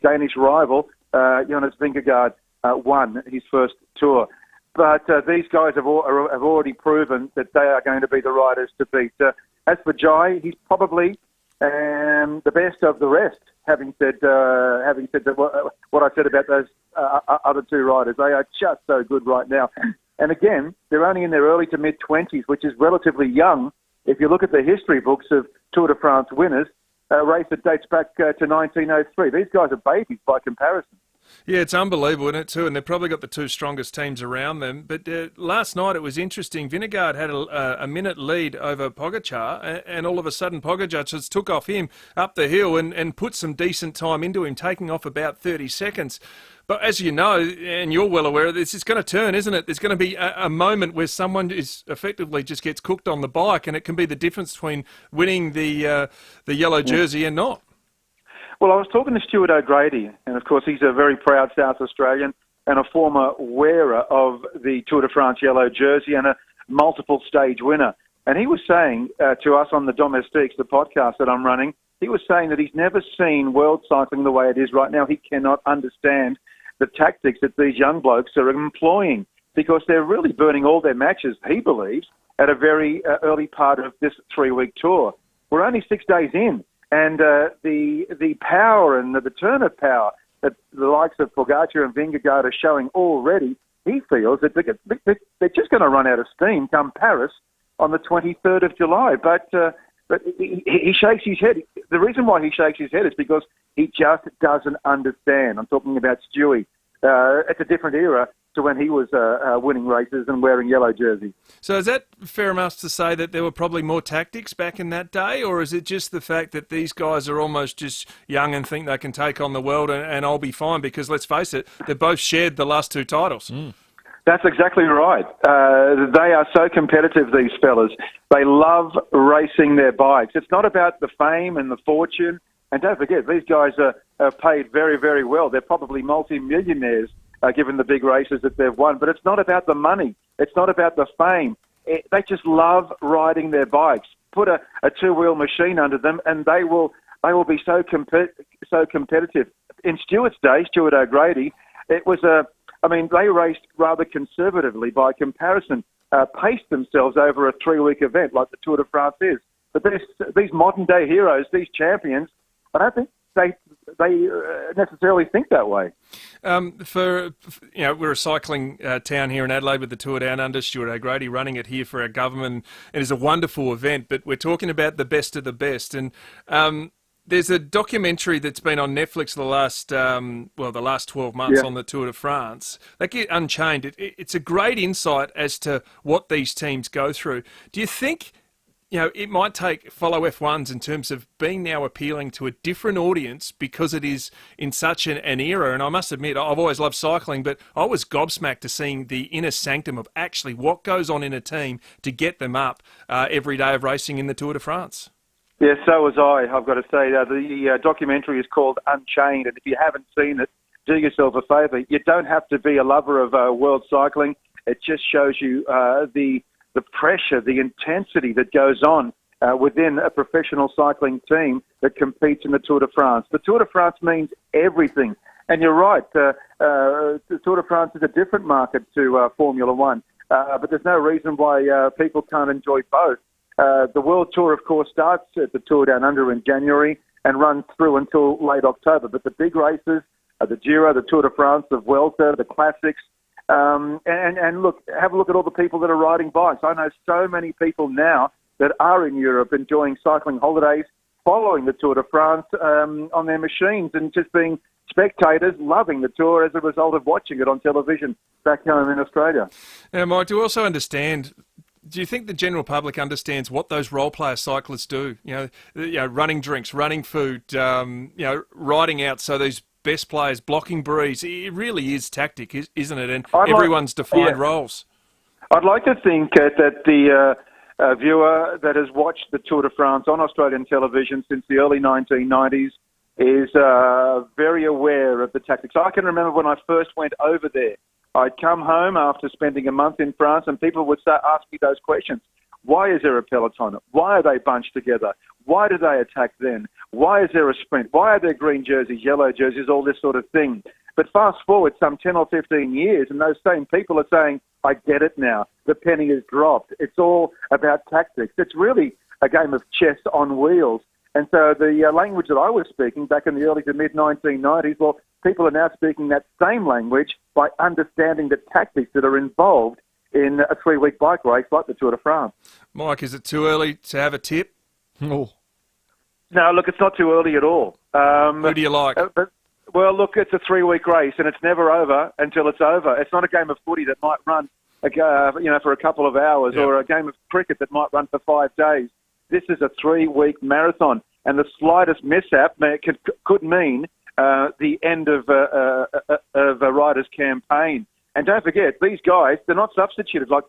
Danish rival, Jonas Vingegaard, won his first Tour. But these guys have already proven that they are going to be the riders to beat. As for Jai, he's probably the best of the rest, having said what I said about those other 2 riders. They are just so good right now. And again, they're only in their early to mid-20s, which is relatively young. If you look at the history books of Tour de France winners, a race that dates back to 1903. These guys are babies by comparison. Yeah, it's unbelievable, isn't it, too? And they've probably got the 2 strongest teams around them. But last night it was interesting. Vingegaard had a minute lead over Pogacar, and all of a sudden Pogacar just took off him up the hill and put some decent time into him, taking off about 30 seconds. But as you know, and you're well aware of this, it's going to turn, isn't it? There's going to be a moment where someone is effectively just gets cooked on the bike, and it can be the difference between winning the yellow jersey and not. Well, I was talking to Stuart O'Grady, and of course he's a very proud South Australian and a former wearer of the Tour de France yellow jersey and a multiple stage winner. And he was saying to us on the Domestics, the podcast that I'm running, he was saying that he's never seen world cycling the way it is right now. He cannot understand the tactics that these young blokes are employing because they're really burning all their matches, he believes, at a very early part of this 3-week tour. We're only 6 days in. And the power and the turn of power that the likes of Pogacar and Vingegaard are showing already he feels that they're just going to run out of steam come Paris on the 23rd of July. But he shakes his head. The reason why he shakes his head is because he just doesn't understand. I'm talking about Stewie. It's a different era to when he was winning races and wearing yellow jerseys. So is that fair enough to say that there were probably more tactics back in that day, or is it just the fact that these guys are almost just young and think they can take on the world and I'll be fine? Because let's face it, they both shared the last two titles. That's exactly right. They are so competitive, these fellas. They love racing their bikes. It's not about the fame and the fortune. And don't forget, these guys are paid very, very well. They're probably multi-millionaires given the big races that they've won. But it's not about the money. It's not about the fame. They just love riding their bikes. Put a two-wheel machine under them and they will be so competitive. In Stewart's day, Stuart O'Grady, it was they raced rather conservatively by comparison, paced themselves over a 3-week event like the Tour de France is. But these modern-day heroes, these champions, I don't think they necessarily think that way. We're a cycling town here in Adelaide with the Tour Down Under. Stuart O'Grady running it here for our government. It is a wonderful event, but we're talking about the best of the best. And there's a documentary that's been on Netflix the last 12 months on the Tour de France. They get Unchained. It's a great insight as to what these teams go through. Do you think it might take follow F1s in terms of being now appealing to a different audience because it is in such an era? And I must admit, I've always loved cycling, but I was gobsmacked to seeing the inner sanctum of actually what goes on in a team to get them up every day of racing in the Tour de France. Yeah, so was I. I've got to say, the documentary is called Unchained, and if you haven't seen it, do yourself a favour. You don't have to be a lover of world cycling. It just shows you the pressure, the intensity that goes on within a professional cycling team that competes in the Tour de France. The Tour de France means everything. And you're right, the Tour de France is a different market to Formula One, but there's no reason why people can't enjoy both. The World Tour, of course, starts at the Tour Down Under in January and runs through until late October. But the big races, the Giro, the Tour de France, the Vuelta, the Classics, and look, have a look at all the people that are riding bikes. I know so many people now that are in Europe enjoying cycling holidays, following the Tour de France on their machines and just being spectators, loving the Tour as a result of watching it on television back home in Australia. Now, Mike, do you also understand... Do you think the general public understands what those role-player cyclists do? Running drinks, running food, riding out so these best players, blocking breeze. It really is tactic, isn't it? And everyone's defined roles. I'd like to think that the viewer that has watched the Tour de France on Australian television since the early 1990s is very aware of the tactics. I can remember when I first went over there, I'd come home after spending a month in France and people would ask me those questions. Why is there a peloton? Why are they bunched together? Why do they attack then? Why is there a sprint? Why are there green jerseys, yellow jerseys, all this sort of thing? But fast forward some 10 or 15 years and those same people are saying, I get it now. The penny has dropped. It's all about tactics. It's really a game of chess on wheels. And so the language that I was speaking back in the early to mid-1990s, well, people are now speaking that same language by understanding the tactics that are involved in a 3-week bike race like the Tour de France. Mike, is it too early to have a tip? No, look, it's not too early at all. Who do you like? Well, look, it's a 3-week race and it's never over until it's over. It's not a game of footy that might run for a couple of hours or a game of cricket that might run for 5 days. This is a 3-week marathon, and the slightest mishap could mean the end of a rider's campaign. And don't forget, these guys, they're not substituted like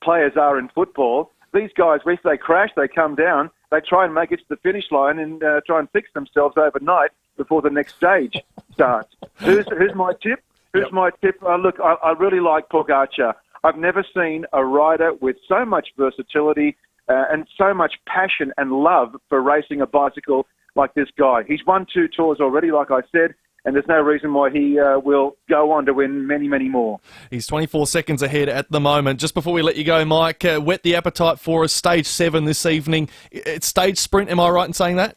players are in football. These guys, if they crash, they come down, they try and make it to the finish line and try and fix themselves overnight before the next stage starts. Who's my tip? Who's my tip? Look, I really like Pogacar. I've never seen a rider with so much versatility and so much passion and love for racing a bicycle like this guy. He's won 2 tours already, like I said, and there's no reason why he will go on to win many, many more. He's 24 seconds ahead at the moment. Just before we let you go, Mike, whet the appetite for us. Stage 7 this evening. It's stage sprint, am I right in saying that?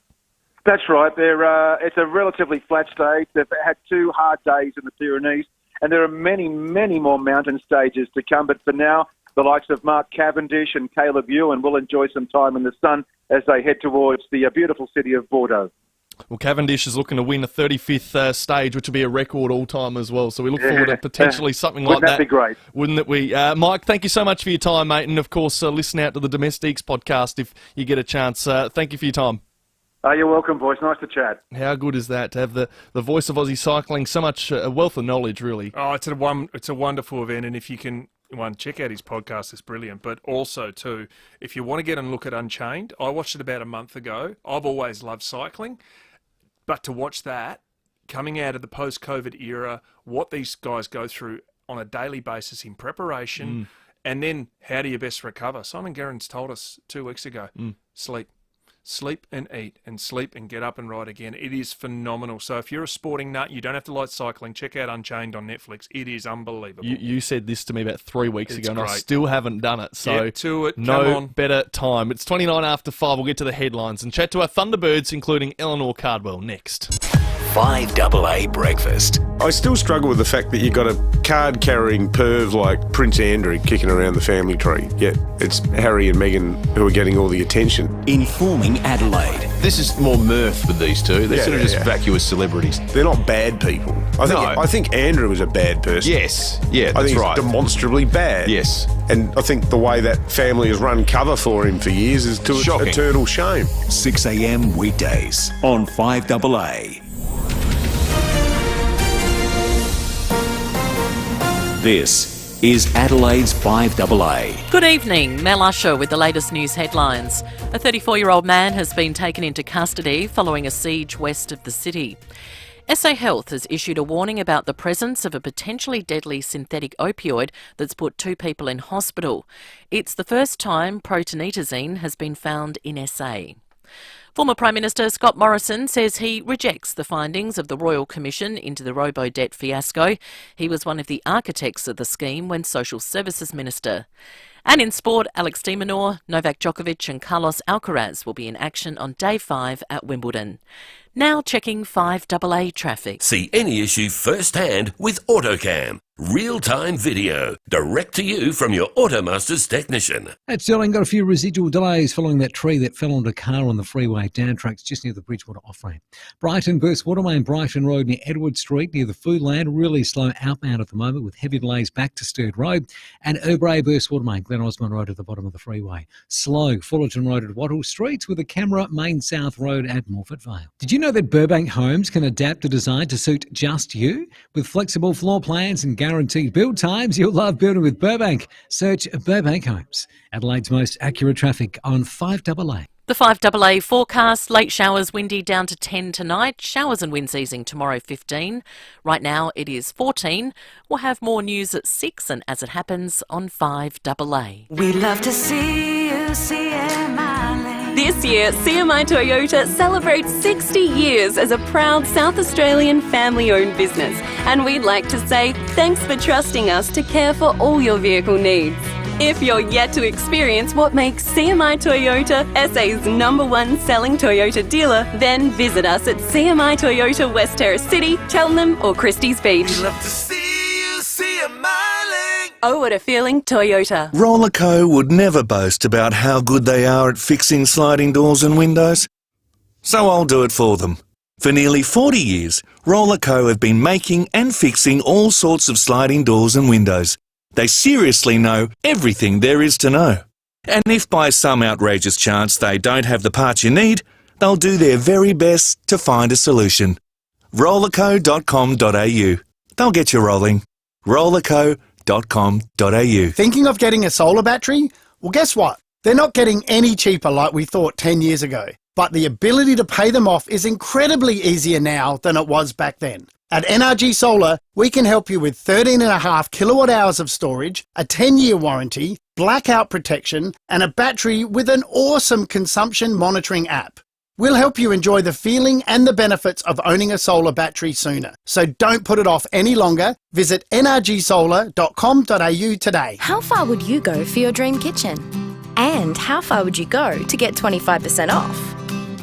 That's right. It's a relatively flat stage. They've had 2 hard days in the Pyrenees, And there are many, many more mountain stages to come. But for now, the likes of Mark Cavendish and Caleb Ewan will enjoy some time in the sun as they head towards the beautiful city of Bordeaux. Well, Cavendish is looking to win a 35th stage, which will be a record all-time as well. So we look forward to potentially something like that. Wouldn't that be great? Wouldn't it we? Mike, thank you so much for your time, mate. And, of course, listen out to the Domestiques podcast if you get a chance. Thank you for your time. You're welcome, boys. Nice to chat. How good is that, to have the voice of Aussie cycling, so much a wealth of knowledge, really. Oh, it's a wonderful event, and if you can... check out his podcast, it's brilliant. But also, too, if you want to get and look at Unchained, I watched it about a month ago. I've always loved cycling. But to watch that, coming out of the post-COVID era, what these guys go through on a daily basis in preparation, and then how do you best recover? Simon Gerrans told us 2 weeks ago, sleep. Sleep and eat, and sleep and get up and ride again. It is phenomenal. So if you're a sporting nut, you don't have to like cycling, check out Unchained on Netflix. It is unbelievable. You said this to me about 3 weeks ago, and I still haven't done it. So get to it. No Come on. better time. It's 29 after 5. We'll get to the headlines and chat to our Thunderbirds, including Eleanor Cardwell, next. 5AA Breakfast. I still struggle with the fact that you got a card-carrying perv like Prince Andrew kicking around the family tree, yet it's Harry and Meghan who are getting all the attention. Informing Adelaide. This is more mirth with these two. They're sort of just vacuous celebrities. They're not bad people. I think Andrew is a bad person. Yes, yeah, I that's think right. he's demonstrably bad. Yes. And I think the way that family has run cover for him for years is to Shocking. eternal shame. 6 a.m. weekdays on 5AA. This is Adelaide's 5AA. Good evening, Mel Usher with the latest news headlines. A 34-year-old man has been taken into custody following a siege west of the city. SA Health has issued a warning about the presence of a potentially deadly synthetic opioid that's put 2 people in hospital. It's the first time protonitazine has been found in SA. Former Prime Minister Scott Morrison says he rejects the findings of the Royal Commission into the robo-debt fiasco. He was one of the architects of the scheme when Social Services Minister. And in sport, Alex de Minaur, Novak Djokovic and Carlos Alcaraz will be in action on Day 5 at Wimbledon. Now checking 5AA traffic. See any issue firsthand with AutoCam. Real-time video, direct to you from your Automasters technician. At Stirling, got a few residual delays following that tree that fell onto a car on the freeway down tracks just near the Bridgewater off-ramp. Brighton, Burst Waterway, Brighton Road near Edward Street near the Foodland, really slow outbound at the moment with heavy delays back to Sturt Road. And Urbray, Burst Waterway, Glen Osmond Road at the bottom of the freeway. Slow, Fullerton Road at Wattle Streets with a camera, Main South Road at Morford Vale. Did you know that Burbank Homes can adapt the design to suit just you? With flexible floor plans and guaranteed build times, you'll love building with Burbank. Search Burbank Homes. Adelaide's most accurate traffic on 5AA. The 5AA forecast, late showers, windy down to 10 tonight. Showers and winds easing tomorrow, 15. Right now it is 14. We'll have more news at 6 and as it happens on 5AA. We love to see you, CMI Lane. This year, CMI Toyota celebrates 60 years as a proud South Australian family-owned business. And we'd like to say thanks for trusting us to care for all your vehicle needs. If you're yet to experience what makes CMI Toyota SA's #1 selling Toyota dealer, then visit us at CMI Toyota West Terrace City, Cheltenham or Christie's Beach. We love to see you, CMI Lane. Oh, what a feeling, Toyota. Rollerco would never boast about how good they are at fixing sliding doors and windows. So I'll do it for them. For nearly 40 years, Rollerco have been making and fixing all sorts of sliding doors and windows. They seriously know everything there is to know. And if by some outrageous chance they don't have the parts you need, they'll do their very best to find a solution. Rollerco.com.au. They'll get you rolling. Rollerco.com.au. Thinking of getting a solar battery? Well, guess what? They're not getting any cheaper like we thought 10 years ago. But the ability to pay them off is incredibly easier now than it was back then. At NRG Solar, we can help you with 13.5 kilowatt hours of storage, a 10-year warranty, blackout protection, and a battery with an awesome consumption monitoring app. We'll help you enjoy the feeling and the benefits of owning a solar battery sooner. So don't put it off any longer. Visit nrgsolar.com.au today. How far would you go for your dream kitchen? And how far would you go to get 25% off?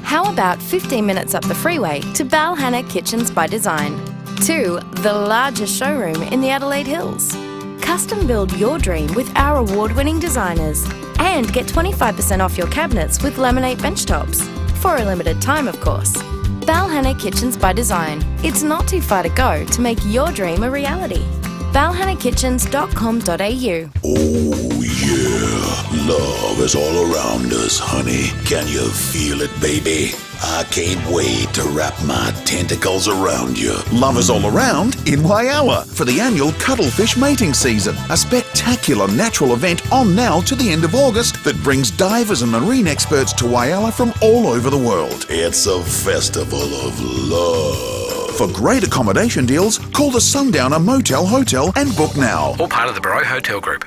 How about 15 minutes up the freeway to Balhanna Kitchens by Design? to the largest showroom in the Adelaide Hills. Custom build your dream with our award-winning designers and get 25% off your cabinets with laminate bench tops. For a limited time, of course. Valhalla Kitchens by Design. It's not too far to go to make your dream a reality. valhallakitchens.com.au. Oh yeah, love is all around us, honey. Can you feel it, baby? I can't wait to wrap my tentacles around you. Love is all around in Waiawa for the annual cuttlefish mating season. A spectacular natural event on now to the end of August that brings divers and marine experts to Waiawa from all over the world. It's a festival of love. For great accommodation deals, call the Sundowner Motel Hotel and book now. All part of the Barreau Hotel Group.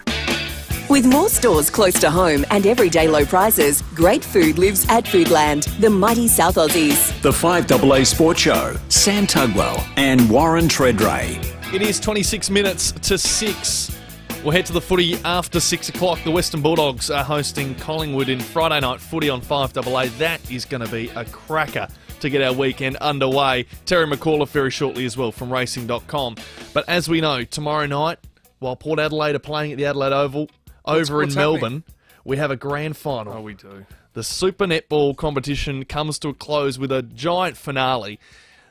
With more stores close to home and everyday low prices, great food lives at Foodland, the mighty South Aussies. The FIVEAA Sports Show, Sam Tugwell and Warren Tredrea. It is 26 minutes to 6. We'll head to the footy after 6 o'clock. The Western Bulldogs are hosting Collingwood in Friday night footy on FIVEAA. That is going to be a cracker to get our weekend underway. Terry McAuliffe very shortly as well from racing.com. But as we know, tomorrow night, while Port Adelaide are playing at the Adelaide Oval, over in Melbourne, we have a grand final. Oh, we do. The Super Netball competition comes to a close with a giant finale.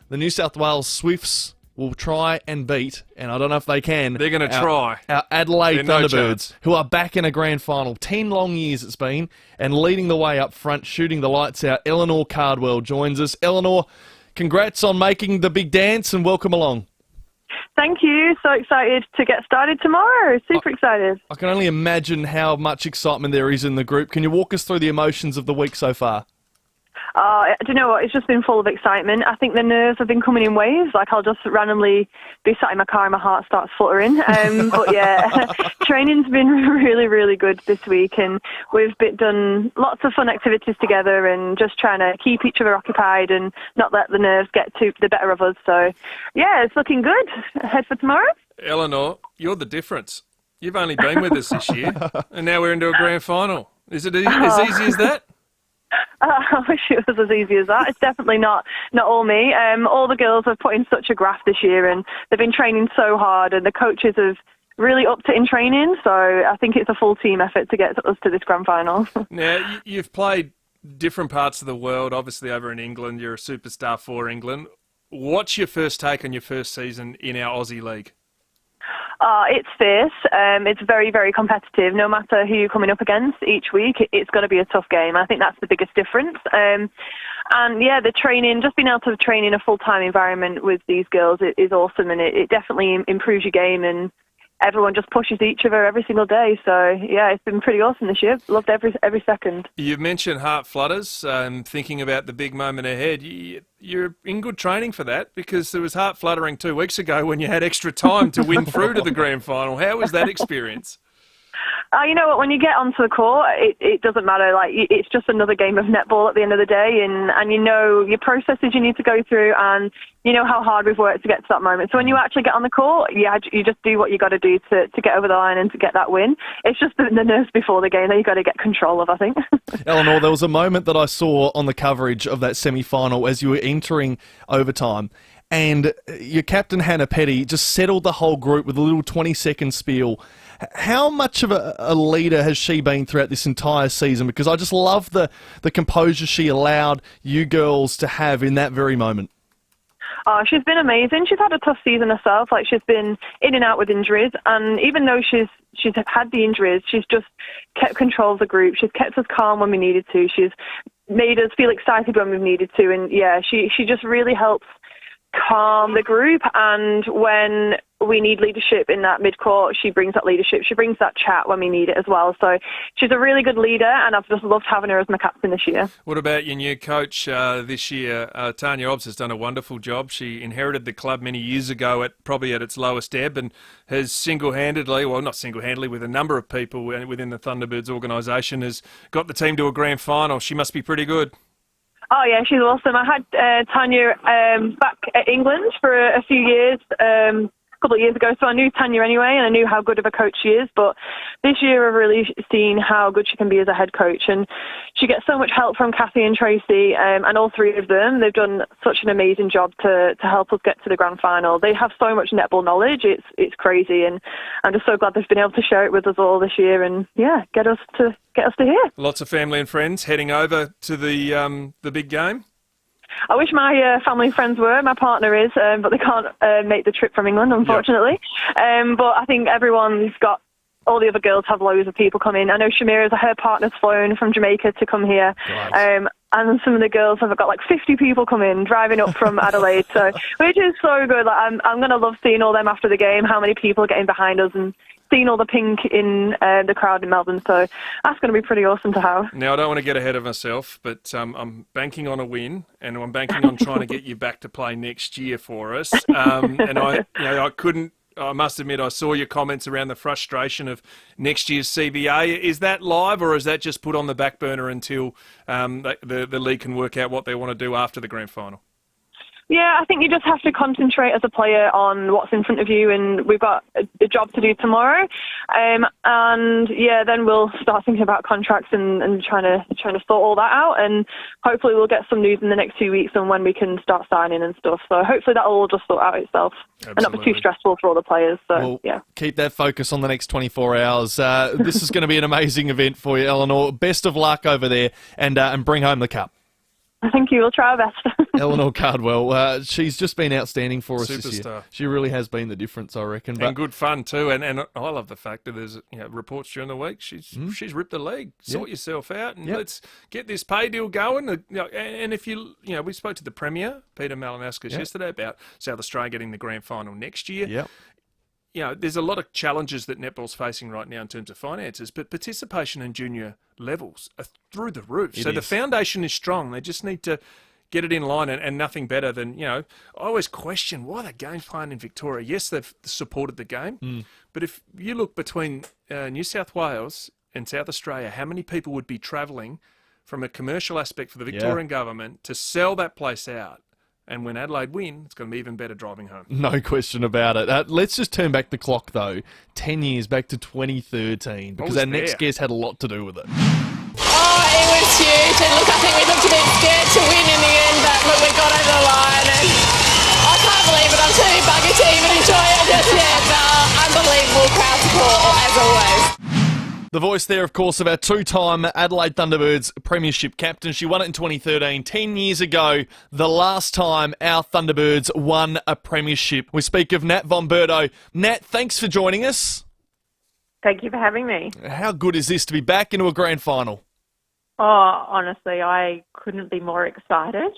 The New South Wales Swifts will try and beat, and I don't know if they can. They're going to try. Our Adelaide No Thunderbirds, chance. who are back in a grand final. 10 long years it's been, and leading the way up front, shooting the lights out. Eleanor Cardwell joins us. Eleanor, congrats on making the big dance, and welcome along. Thank you. So excited to get started tomorrow. Super excited. I can only imagine how much excitement there is in the group. Can you walk us through the emotions of the week so far? Do you know what? It's just been full of excitement. I think the nerves have been coming in waves. Like, I'll just randomly be sat in my car and my heart starts fluttering. But yeah, training's been really, really good this week, and we've done lots of fun activities together and just trying to keep each other occupied and not let the nerves get to the better of us. So yeah, it's looking good. Ahead for tomorrow. Eleanor, you're the difference. You've only been with us this year, and now we're into a grand final. Is it as easy as that? I wish it was as easy as that. It's definitely not all me. All the girls have put in such a graft this year, and they've been training so hard, and the coaches have really upped it in training. So I think it's a full team effort to get us to this grand final. Now, you've played different parts of the world, obviously over in England. You're a superstar for England. What's your first take on your first season in our Aussie League? It's fierce. It's very, very competitive. No matter who you're coming up against each week, it's going to be a tough game. I think that's the biggest difference. And yeah, the training, just being able to train in a full-time environment with these girls is awesome, and it definitely improves your game, and everyone just pushes each other every single day. So yeah, it's been pretty awesome this year. Loved every second. You've mentioned heart flutters, thinking about the big moment ahead. You're in good training for that, because there was heart fluttering 2 weeks ago when you had extra time to win through to the grand final. How was that experience? You know what? When you get onto the court, it doesn't matter. Like, it's just another game of netball at the end of the day, and you know your processes you need to go through, and you know how hard we've worked to get to that moment. So when you actually get on the court, you just do what you got to do to get over the line and to get that win. It's just the nerves before the game that you got to get control of, I think. Eleanor, there was a moment that I saw on the coverage of that semi-final as you were entering overtime, and your captain, Hannah Petty, just settled the whole group with a little 20-second spiel. How much of a leader has she been throughout this entire season? Because I just love the composure she allowed you girls to have in that very moment. She's been amazing. She's had a tough season herself. Like, she's been in and out with injuries, and even though she's had the injuries, she's just kept control of the group. She's kept us calm when we needed to. She's made us feel excited when we've needed to, and yeah, she just really helps calm the group. And when we need leadership in that mid-court, she brings that leadership. She brings that chat when we need it as well. So she's a really good leader, and I've just loved having her as my captain this year. What about your new coach this year? Tanya Obbs has done a wonderful job. She inherited the club many years ago, probably at its lowest ebb, and has single-handedly, well, not single-handedly, with a number of people within the Thunderbirds organisation, has got the team to a grand final. She must be pretty good. Oh yeah, she's awesome. I had Tanya back at England for a few years couple of years ago, so I knew Tanya anyway, and I knew how good of a coach she is. But this year I've really seen how good she can be as a head coach, and she gets so much help from Kathy and Tracy, and all three of them. They've done such an amazing job to help us get to the grand final. They have so much netball knowledge, it's crazy, and I'm just so glad they've been able to share it with us all this year, and get us to here. Lots of family and friends heading over to the big game. I wish my family and friends were. My partner is, but they can't make the trip from England, unfortunately. Yep. But I think everyone's got, all the other girls have loads of people coming. I know Shamira's, her partner's flown from Jamaica to come here. Right. And some of the girls have got like 50 people coming, driving up from Adelaide, so which is so good. Like, I'm going to love seeing all them after the game, how many people are getting behind us, and seeing all the pink in the crowd in Melbourne. So that's going to be pretty awesome to have. Now, I don't want to get ahead of myself, but I'm banking on a win, and I'm banking on trying to get you back to play next year for us. And I must admit, I saw your comments around the frustration of next year's CBA. Is that live, or is that just put on the back burner until the league can work out what they want to do after the grand final? Yeah, I think you just have to concentrate as a player on what's in front of you, and we've got a job to do tomorrow. Then we'll start thinking about contracts and trying to sort all that out, and hopefully we'll get some news in the next 2 weeks on when we can start signing and stuff. So hopefully that will all just sort out itself. Absolutely. And not be too stressful for all the players. So keep that focus on the next 24 hours. This is going to be an amazing event for you, Eleanor. Best of luck over there, and bring home the cup. Thank you. We'll try our best. Eleanor Cardwell, she's just been outstanding for us this year. Superstar. She really has been the difference, I reckon. And good fun too. And I love the fact that there's reports during the week. She's ripped the league. Sort yourself out, and let's get this pay deal going. And if we spoke to the Premier, Peter Malinauskas, yesterday about South Australia getting the grand final next year. Yep. There's a lot of challenges that netball's facing right now in terms of finances, but participation in junior levels are through the roof. The foundation is strong. They just need to get it in line, and nothing better than, I always question why the game's playing in Victoria. Yes, they've supported the game, but if you look between New South Wales and South Australia, how many people would be travelling from a commercial aspect for the Victorian government to sell that place out? And when Adelaide win, it's going to be even better driving home. No question about it. Let's just turn back the clock, though, 10 years back to 2013, because our next guest had a lot to do with it. Oh, it was huge. And look, I think we looked a bit scared to win in the end, but look, we got over the line. And I can't believe it. I'm too buggy to even enjoy it just yet. Unbelievable crowd support, as always. The voice there, of course, of our two-time Adelaide Thunderbirds premiership captain. She won it in 2013, 10 years ago, the last time our Thunderbirds won a premiership. We speak of Nat Von Berto. Nat, thanks for joining us. Thank you for having me. How good is this to be back into a grand final? Oh, honestly, I couldn't be more excited.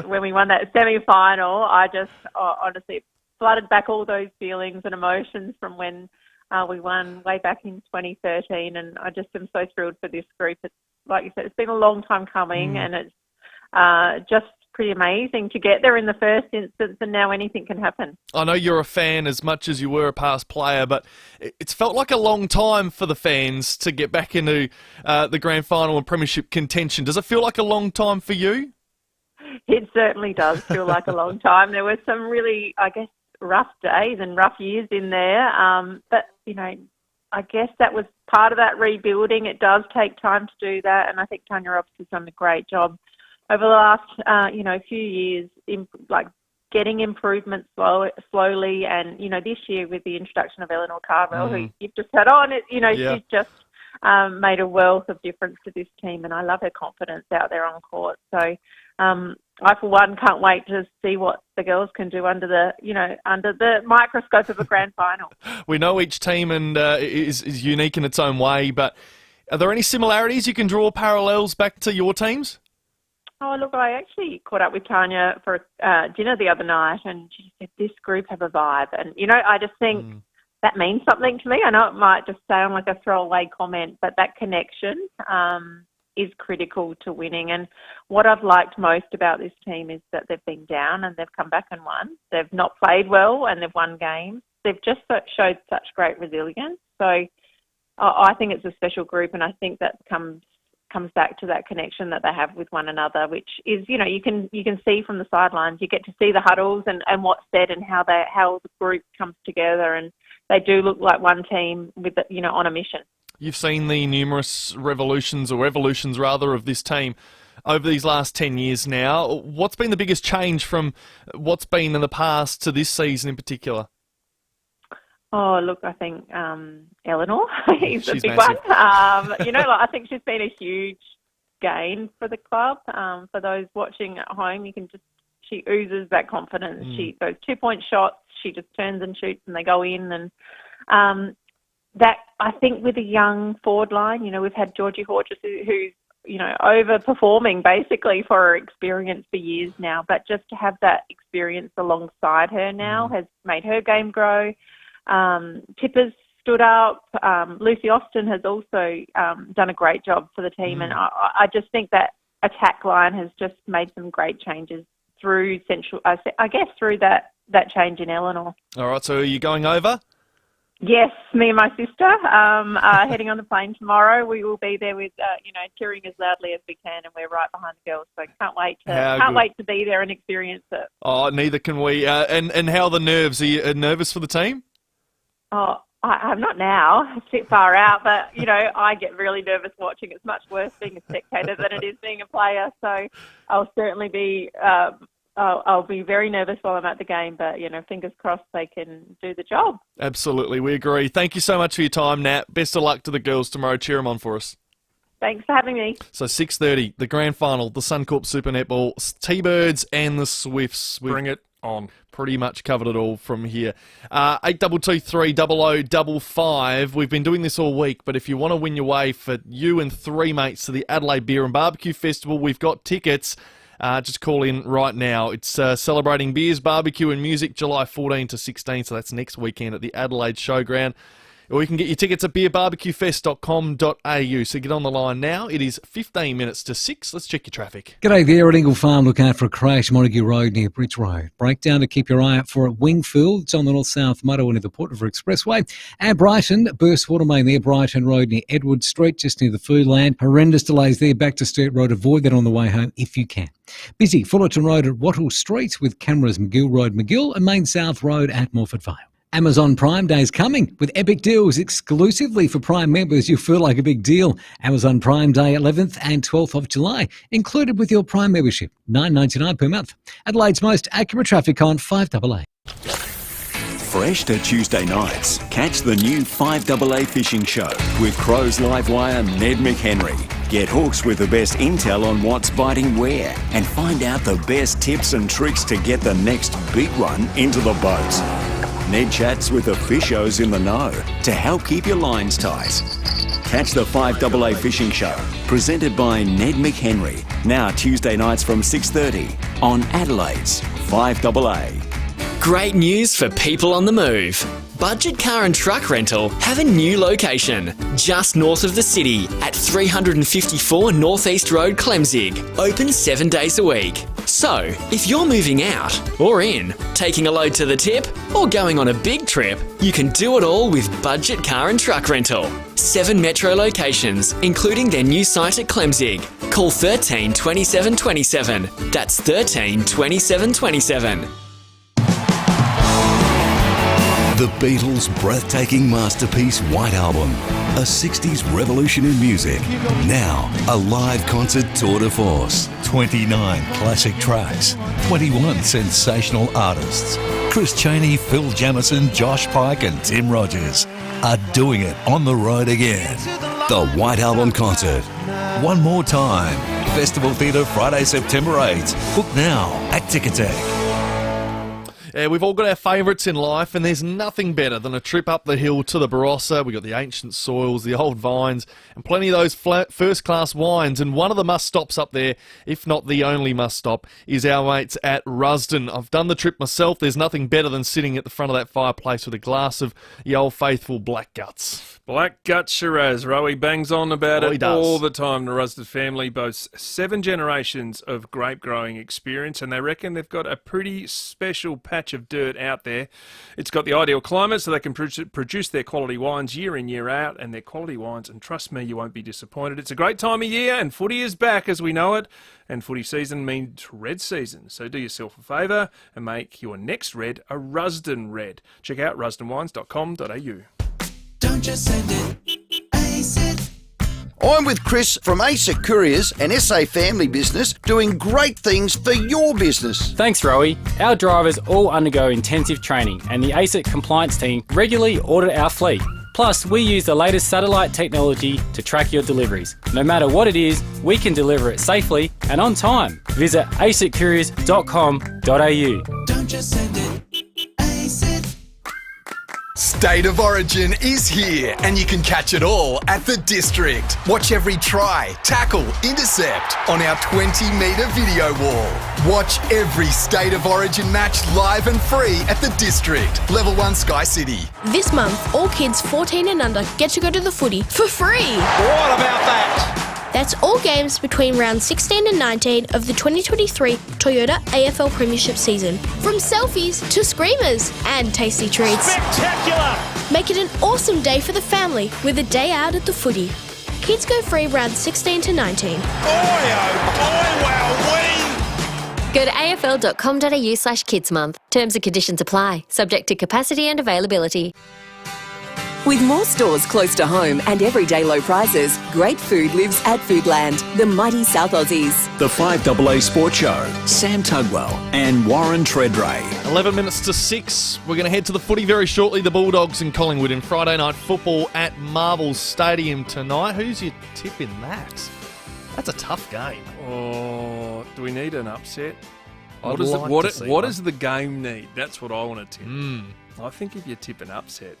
When we won that semi-final, I just honestly flooded back all those feelings and emotions from when we won way back in 2013, and I just am so thrilled for this group. It's, like you said, it's been a long time coming, and it's just pretty amazing to get there in the first instance, and now anything can happen. I know you're a fan as much as you were a past player, but it's felt like a long time for the fans to get back into the grand final and premiership contention. Does it feel like a long time for you? It certainly does feel like a long time. There were some really, I guess, rough days and rough years in there, but I guess that was part of that rebuilding. It does take time to do that, and I think Tanya Roberts has done a great job over the last few years in getting improvements slowly, and this year with the introduction of Eleanor Cardwell, who you've just had on, she's just made a wealth of difference to this team, and I love her confidence out there on court. So I, for one, can't wait to see what the girls can do under the microscope of a grand final. We know each team and is unique in its own way, but are there any similarities you can draw parallels back to your teams? Oh, look, I actually caught up with Tanya for dinner the other night, and she said, this group have a vibe. And, I just think that means something to me. I know it might just sound like a throwaway comment, but that connection is critical to winning. And what I've liked most about this team is that they've been down and they've come back and won. They've not played well and they've won games. They've just showed such great resilience. So I think it's a special group, and I think that comes comes back to that connection that they have with one another, which is, you can see from the sidelines. You get to see the huddles and what's said and how the group comes together, and they do look like one team with on a mission. You've seen the numerous evolutions of this team over these last 10 years now. What's been the biggest change from what's been in the past to this season in particular? Oh, look, I think Eleanor is a big massive. one. I think she's been a huge gain for the club. For those watching at home, she oozes that confidence. Those 2-point shots, she just turns and shoots and they go in. And that, I think, with a young forward line, we've had Georgie Horges who's overperforming basically for her experience for years now, but just to have that experience alongside her now has made her game grow. Tipper's stood up. Lucy Austin has also done a great job for the team, and I just think that attack line has just made some great changes through through that change in Eleanor. All right, so are you going over? Yes, me and my sister are heading on the plane tomorrow. We will be there with, cheering as loudly as we can, and we're right behind the girls. So can't wait to be there and experience it. Oh, neither can we. And how are the nerves? Are you nervous for the team? Oh, I'm not now. It's a bit far out, but I get really nervous watching. It's much worse being a spectator than it is being a player. So I'll certainly be. I'll be very nervous while I'm at the game, but, fingers crossed they can do the job. Absolutely, we agree. Thank you so much for your time, Nat. Best of luck to the girls tomorrow. Cheer them on for us. Thanks for having me. So 6:30, the grand final, the Suncorp Super Netball, T-Birds and the Swifts. Bring it on. Pretty much covered it all from here. 8223 0055. We've been doing this all week, but if you want to win your way for you and 3 mates to the Adelaide Beer and Barbecue Festival, we've got tickets. Just call in right now. It's celebrating beers, barbecue and music July 14 to 16, so that's next weekend at the Adelaide Showground. Or you can get your tickets at beerbarbecuefest.com.au. So get on the line now. It is 15 minutes to 6. Let's check your traffic. G'day there at Ingle Farm. Look out for a crash, Montague Road near Bridge Road. Breakdown to keep your eye out for at Wingfield. It's on the north-south motorway near the Port River Expressway. And Brighton, burst water main there, Brighton Road near Edward Street, just near the Foodland. Horrendous delays there, back to Sturt Road. Avoid that on the way home if you can. Busy, Fullerton Road at Wattle Street with cameras McGill Road, McGill, and Main South Road at Morford Vale. Amazon Prime Day is coming with epic deals exclusively for Prime members. You'll feel like a big deal. Amazon Prime Day 11th and 12th of July, included with your Prime membership, $9.99 per month. Adelaide's most accurate traffic on 5AA. Fresh to Tuesday nights. Catch the new 5AA Fishing Show with Crows Live Wire Ned McHenry. Get hooks with the best intel on what's biting where and find out the best tips and tricks to get the next big one into the boat. Ned chats with the fishos in the know to help keep your lines tight. Catch the 5AA Fishing Show, presented by Ned McHenry, now Tuesday nights from 6:30 on Adelaide's 5AA. Great news for people on the move. Budget Car and Truck Rental have a new location, just north of the city at 354 North East Road, Clemzig, open 7 days a week. So, if you're moving out, or in, taking a load to the tip, or going on a big trip, you can do it all with Budget Car and Truck Rental. 7 metro locations, including their new site at Clemzig. Call 13 27 27. That's 13 27 27. The Beatles' breathtaking masterpiece White Album, a 60s revolution in music. Now, a live concert tour de force. 29 classic tracks, 21 sensational artists. Chris Chaney, Phil Jamieson, Josh Pike and Tim Rogers are doing it on the road again. The White Album concert. One more time. Festival Theatre, Friday, September 8th. Book now at Ticketek. Yeah, we've all got our favourites in life, and there's nothing better than a trip up the hill to the Barossa. We've got the ancient soils, the old vines, and plenty of those first-class wines. And one of the must-stops up there, if not the only must-stop, is our mates at Rusden. I've done the trip myself. There's nothing better than sitting at the front of that fireplace with a glass of the old faithful Black Guts. Black Guts Shiraz. Rowie bangs on about it He does. all the time. The Rusden family boasts 7 generations of grape growing experience, and they reckon they've got a pretty special patch patch of dirt out there. It's got the ideal climate so they can produce their quality wines year in, year out, and their quality wines, and trust me, you won't be disappointed. It's a great time of year, and footy is back as we know it, and footy season means red season. So do yourself a favour and make your next red a Rusden red. Check out rusdenwines.com.au. Don't just send it, ace it. I'm with Chris from ASIC Couriers, an SA family business, doing great things for your business. Thanks, Rowie. Our drivers all undergo intensive training, and the ASIC compliance team regularly audit our fleet. Plus, we use the latest satellite technology to track your deliveries. No matter what it is, we can deliver it safely and on time. Visit asiccouriers.com.au. Don't just send it, ace it. State of Origin is here, and you can catch it all at the District. Watch every try, tackle, intercept on our 20-metre video wall. Watch every State of Origin match live and free at the District. Level 1 Sky City. This month, all kids 14 and under get to go to the footy for free. What about that? That's all games between rounds 16 and 19 of the 2023 Toyota AFL Premiership season. From selfies to screamers and tasty treats. Spectacular! Make it an awesome day for the family with a day out at the footy. Kids go free rounds 16 to 19. Go to afl.com.au/kidsmonth. Terms and conditions apply, subject to capacity and availability. With more stores close to home and everyday low prices, great food lives at Foodland, the mighty South Aussies. The 5AA Sports Show, Sam Tugwell and Warren Tredrea. 11 minutes to 6. We're going to head to the footy very shortly. The Bulldogs and Collingwood in Friday night football at Marvel Stadium tonight. Who's your tip in that? That's a tough game. Oh, do we need an upset? I'd What like to see what one. does the game need? That's what I want to tip. I think if you tip an upset,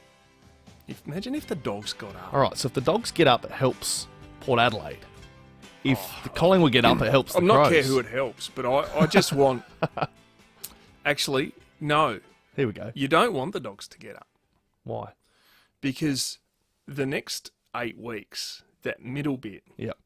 imagine if the Dogs got up. All right, so if the Dogs get up, it helps Port Adelaide. If the Collingwood get up, it helps the I'm not Crows. care who it helps, but I just want... Actually, no. Here we go. You don't want the Dogs to get up. Why? Because the next 8 weeks, that middle bit... Yep.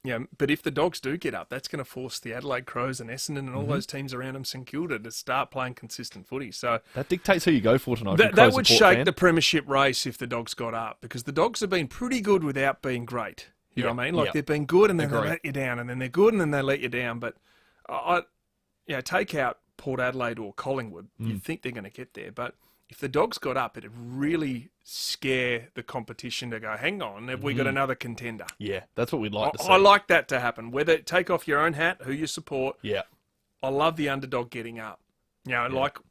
Yeah, but if the Dogs do get up, that's going to force the Adelaide Crows and Essendon and all Mhm. those teams around them, St Kilda, to start playing consistent footy. So That dictates who you go for tonight. that would shake the premiership race if the Dogs got up, because the Dogs have been pretty good without being great. You know what I mean? Like they've been good and then they Agree. let you down, and then they're good and then they let you down. But take out Port Adelaide or Collingwood, you'd think they're going to get there. But if the Dogs got up, it'd really scare the competition to go, hang on, have we got another contender? Yeah, that's what we'd like to see. I like that to happen. Whether take off your own hat, who you support. Yeah. I love the underdog getting up. Like... There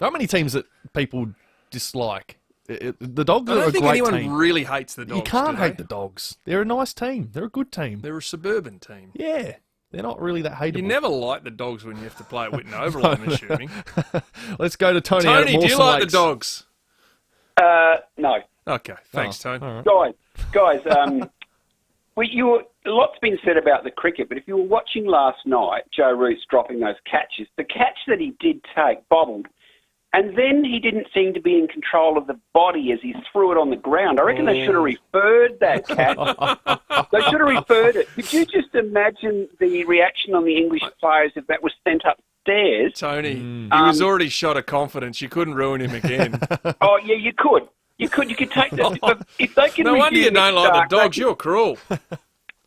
aren't many teams that people dislike. The Dogs I are don't a think great anyone team. really hates the Dogs. You can't do they? hate the Dogs. They're a nice team. They're a good team. They're a suburban team. Yeah. They're not really that hateable. You never like the Dogs when you have to play at Whitten Oval, I'm assuming. Let's go to Tony. out at Tony, do you Mawson like Lakes. the Dogs? No. Okay, thanks, Tony. Guys, a lot's been said about the cricket, but if you were watching last night, Joe Root's dropping those catches, the catch that he did take bobbled, and then he didn't seem to be in control of the body as he threw it on the ground. I reckon they should have referred that catch. They should have referred it. Could you just imagine the reaction on the English players if that was sent upstairs? Tony, he was already shot of confidence. You couldn't ruin him again. Oh, yeah, you could. You could take that. If they can No wonder review you don't Nick like Stark, the Dogs. You're cruel.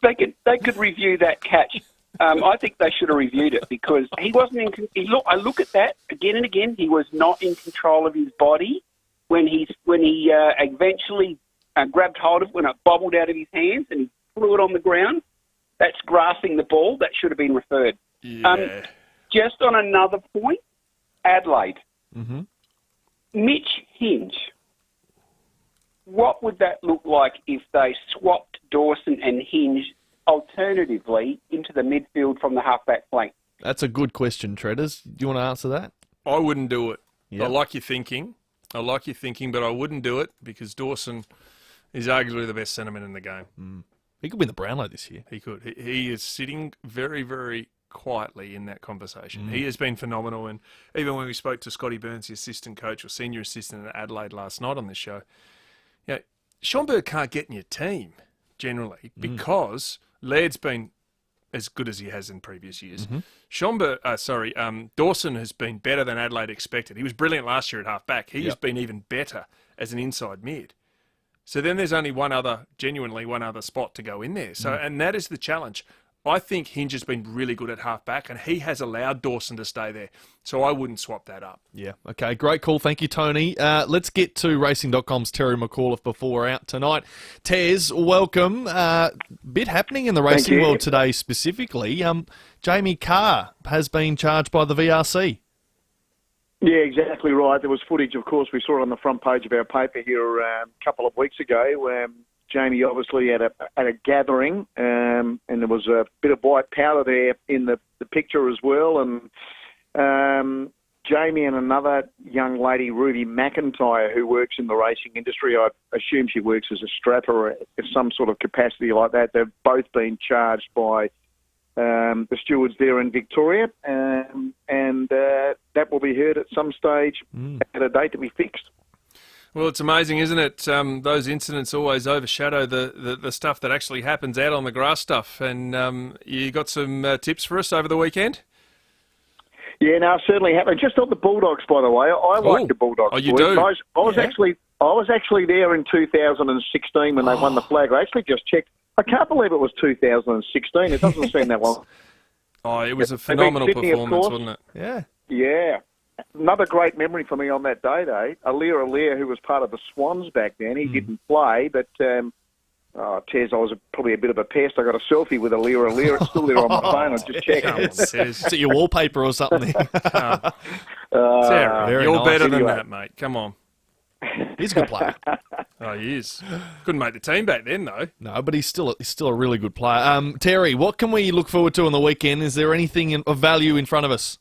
They could review that catch. I think they should have reviewed it because he wasn't in. I look at that again and again. He was not in control of his body when he eventually grabbed hold of it, when it bobbled out of his hands and he threw it on the ground. That's grasping the ball. That should have been referred. Yeah. Just on another point, Adelaide. Mm-hmm. Mitch Hinge. What would that look like if they swapped Dawson and Hinge alternatively into the midfield from the halfback flank? That's a good question, Treaders. Do you want to answer that? I wouldn't do it. Yep. I like your thinking, but I wouldn't do it because Dawson is arguably the best centreman in the game. He could win the Brownlow this year. He could. He is sitting very, very quietly in that conversation. He has been phenomenal, and even when we spoke to Scotty Burns, the assistant coach or senior assistant at Adelaide last night on this show, Schomburg can't get in your team generally because Laird's been as good as he has in previous years. Dawson has been better than Adelaide expected. He was brilliant last year at half-back. He has been even better as an inside mid. So then there's only genuinely one other spot to go in there. So, and that is the challenge. I think Hinge has been really good at half-back, and he has allowed Dawson to stay there. So I wouldn't swap that up. Yeah, okay, great call. Thank you, Tony. Let's get to Racing.com's Terry McAuliffe before we're out tonight. Tez, welcome. Bit happening in the racing world today specifically. Jamie Carr has been charged by the VRC. Yeah, exactly right. There was footage, of course, we saw it on the front page of our paper here a couple of weeks ago. Jamie obviously at a gathering, and there was a bit of white powder there in the picture as well. And Jamie and another young lady, Ruby McIntyre, who works in the racing industry, I assume she works as a strapper or some sort of capacity like that. They've both been charged by the stewards there in Victoria, and that will be heard at some stage at a date to be fixed. Well, it's amazing, isn't it? Those incidents always overshadow the stuff that actually happens out on the grass stuff. And you got some tips for us over the weekend? Yeah, no, certainly happened. Just on the Bulldogs, by the way. I like the Bulldogs. Oh, you do? I was actually there in 2016 when they won the flag. I actually just checked. I can't believe it was 2016. It doesn't seem that long. Oh, it was a phenomenal performance, wasn't it? Yeah. Yeah. Another great memory for me on that day, though. Aliir, who was part of the Swans back then, he didn't play, but Tez, I was probably a bit of a pest. I got a selfie with Aliir. It's still there on my phone. I just checked. Is it your wallpaper or something? Terry, you're better than that, mate. Come on. He's a good player. Oh, he is. Couldn't make the team back then, though. No, but he's still a really good player. Terry, what can we look forward to on the weekend? Is there anything of value in front of us?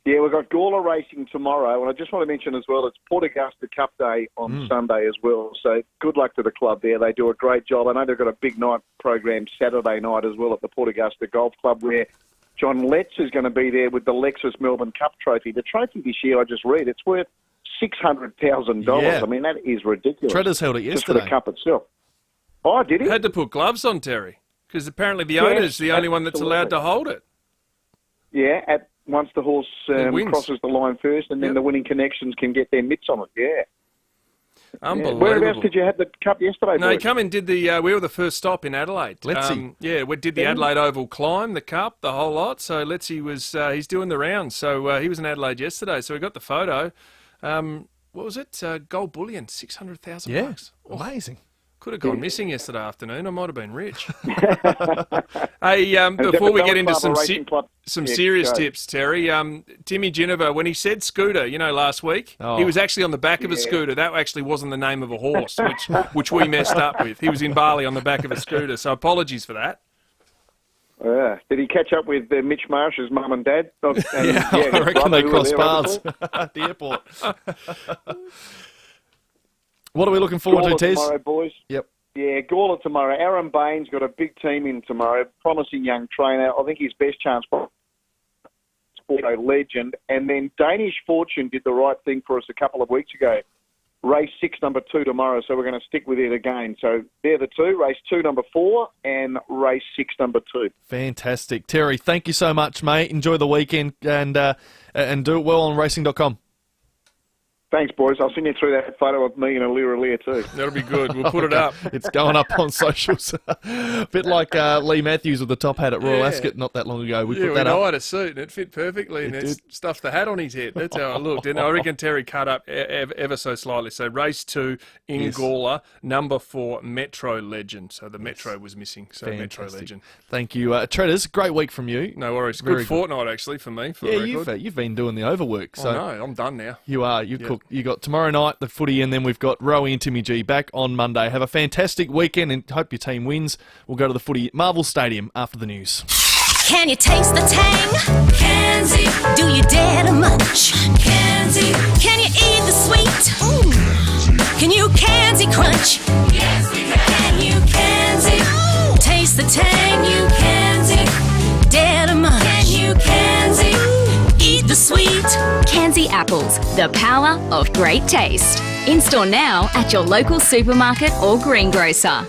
Yeah, we've got Gawler racing tomorrow, and I just want to mention as well, it's Port Augusta Cup Day on Sunday as well, so good luck to the club there. They do a great job. I know they've got a big night program Saturday night as well at the Port Augusta Golf Club, where John Letts is going to be there with the Lexus Melbourne Cup trophy. The trophy this year, I just read, it's worth $600,000. Yeah. I mean, that is ridiculous. Treaders held it yesterday. Just for the cup itself. Oh, did he? Had to put gloves on, Terry, because apparently the owner's the only one that's allowed to hold it. Yeah, once the horse crosses the line first, and then the winning connections can get their mitts on it. Yeah. Unbelievable. Whereabouts did you have the cup yesterday, No, boys? he come and did the... we were the first stop in Adelaide. Letzi. We did the Adelaide Oval climb, the cup, the whole lot. So Letzi was... he's doing the rounds. So he was in Adelaide yesterday. So we got the photo. What was it? Gold bullion, $600,000. Yeah, amazing. Could have gone missing yesterday afternoon. I might have been rich. Hey, before we get into some serious tips, Terry, Timmy Ginniver, when he said scooter, last week, he was actually on the back of a scooter. That actually wasn't the name of a horse, which we messed up with. He was in Bali on the back of a scooter, so apologies for that. Did he catch up with Mitch Marsh's mum and dad? I reckon they crossed paths at the airport. What are we looking forward to, Tez? Tomorrow, boys. Yep. Yeah, Gawler tomorrow. Aaron Bain's got a big team in tomorrow. Promising young trainer. I think his best chance for Sporto legend. And then Danish Fortune did the right thing for us a couple of weeks ago. Race 6, number 2 tomorrow, so we're going to stick with it again. So they're the two, race 2, number 4, and race 6, number 2. Fantastic. Terry, thank you so much, mate. Enjoy the weekend and do it well on racing.com. Thanks, boys. I'll send you through that photo of me and Aliir too. That'll be good. We'll put it up. It's going up on socials. A bit like Lee Matthews with the top hat at Royal Ascot not that long ago. We put that up. I had a suit and it fit perfectly and it stuffed the hat on his head. That's how it looked. And I reckon Terry cut up ever so slightly. So race 2 in Gawler, number 4, Metro Legend. So the Metro was missing. So Fantastic. Metro Legend. Thank you. Treaders, great week from you. No worries. Good fortnight actually for me. You've been doing the overwork. So no, I'm done now. You are. You got tomorrow night the footy, and then we've got Rowie and Timmy G back on Monday. Have a fantastic weekend and hope your team wins. We'll go to the footy at Marvel Stadium after the news. Can you taste the tang? Kenzie. Do you dare to munch? Kenzie. Can you eat the sweet? Ooh. Can you Kenzie crunch? Yes, we can. Can you Kenzie? Taste the tang, you Kenzie. Dare to munch? Can you Kenzie? Eat the sweet. Kenzie Apples, the power of great taste. In-store now at your local supermarket or greengrocer.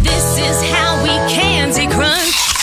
This is how we Kenzie crunch.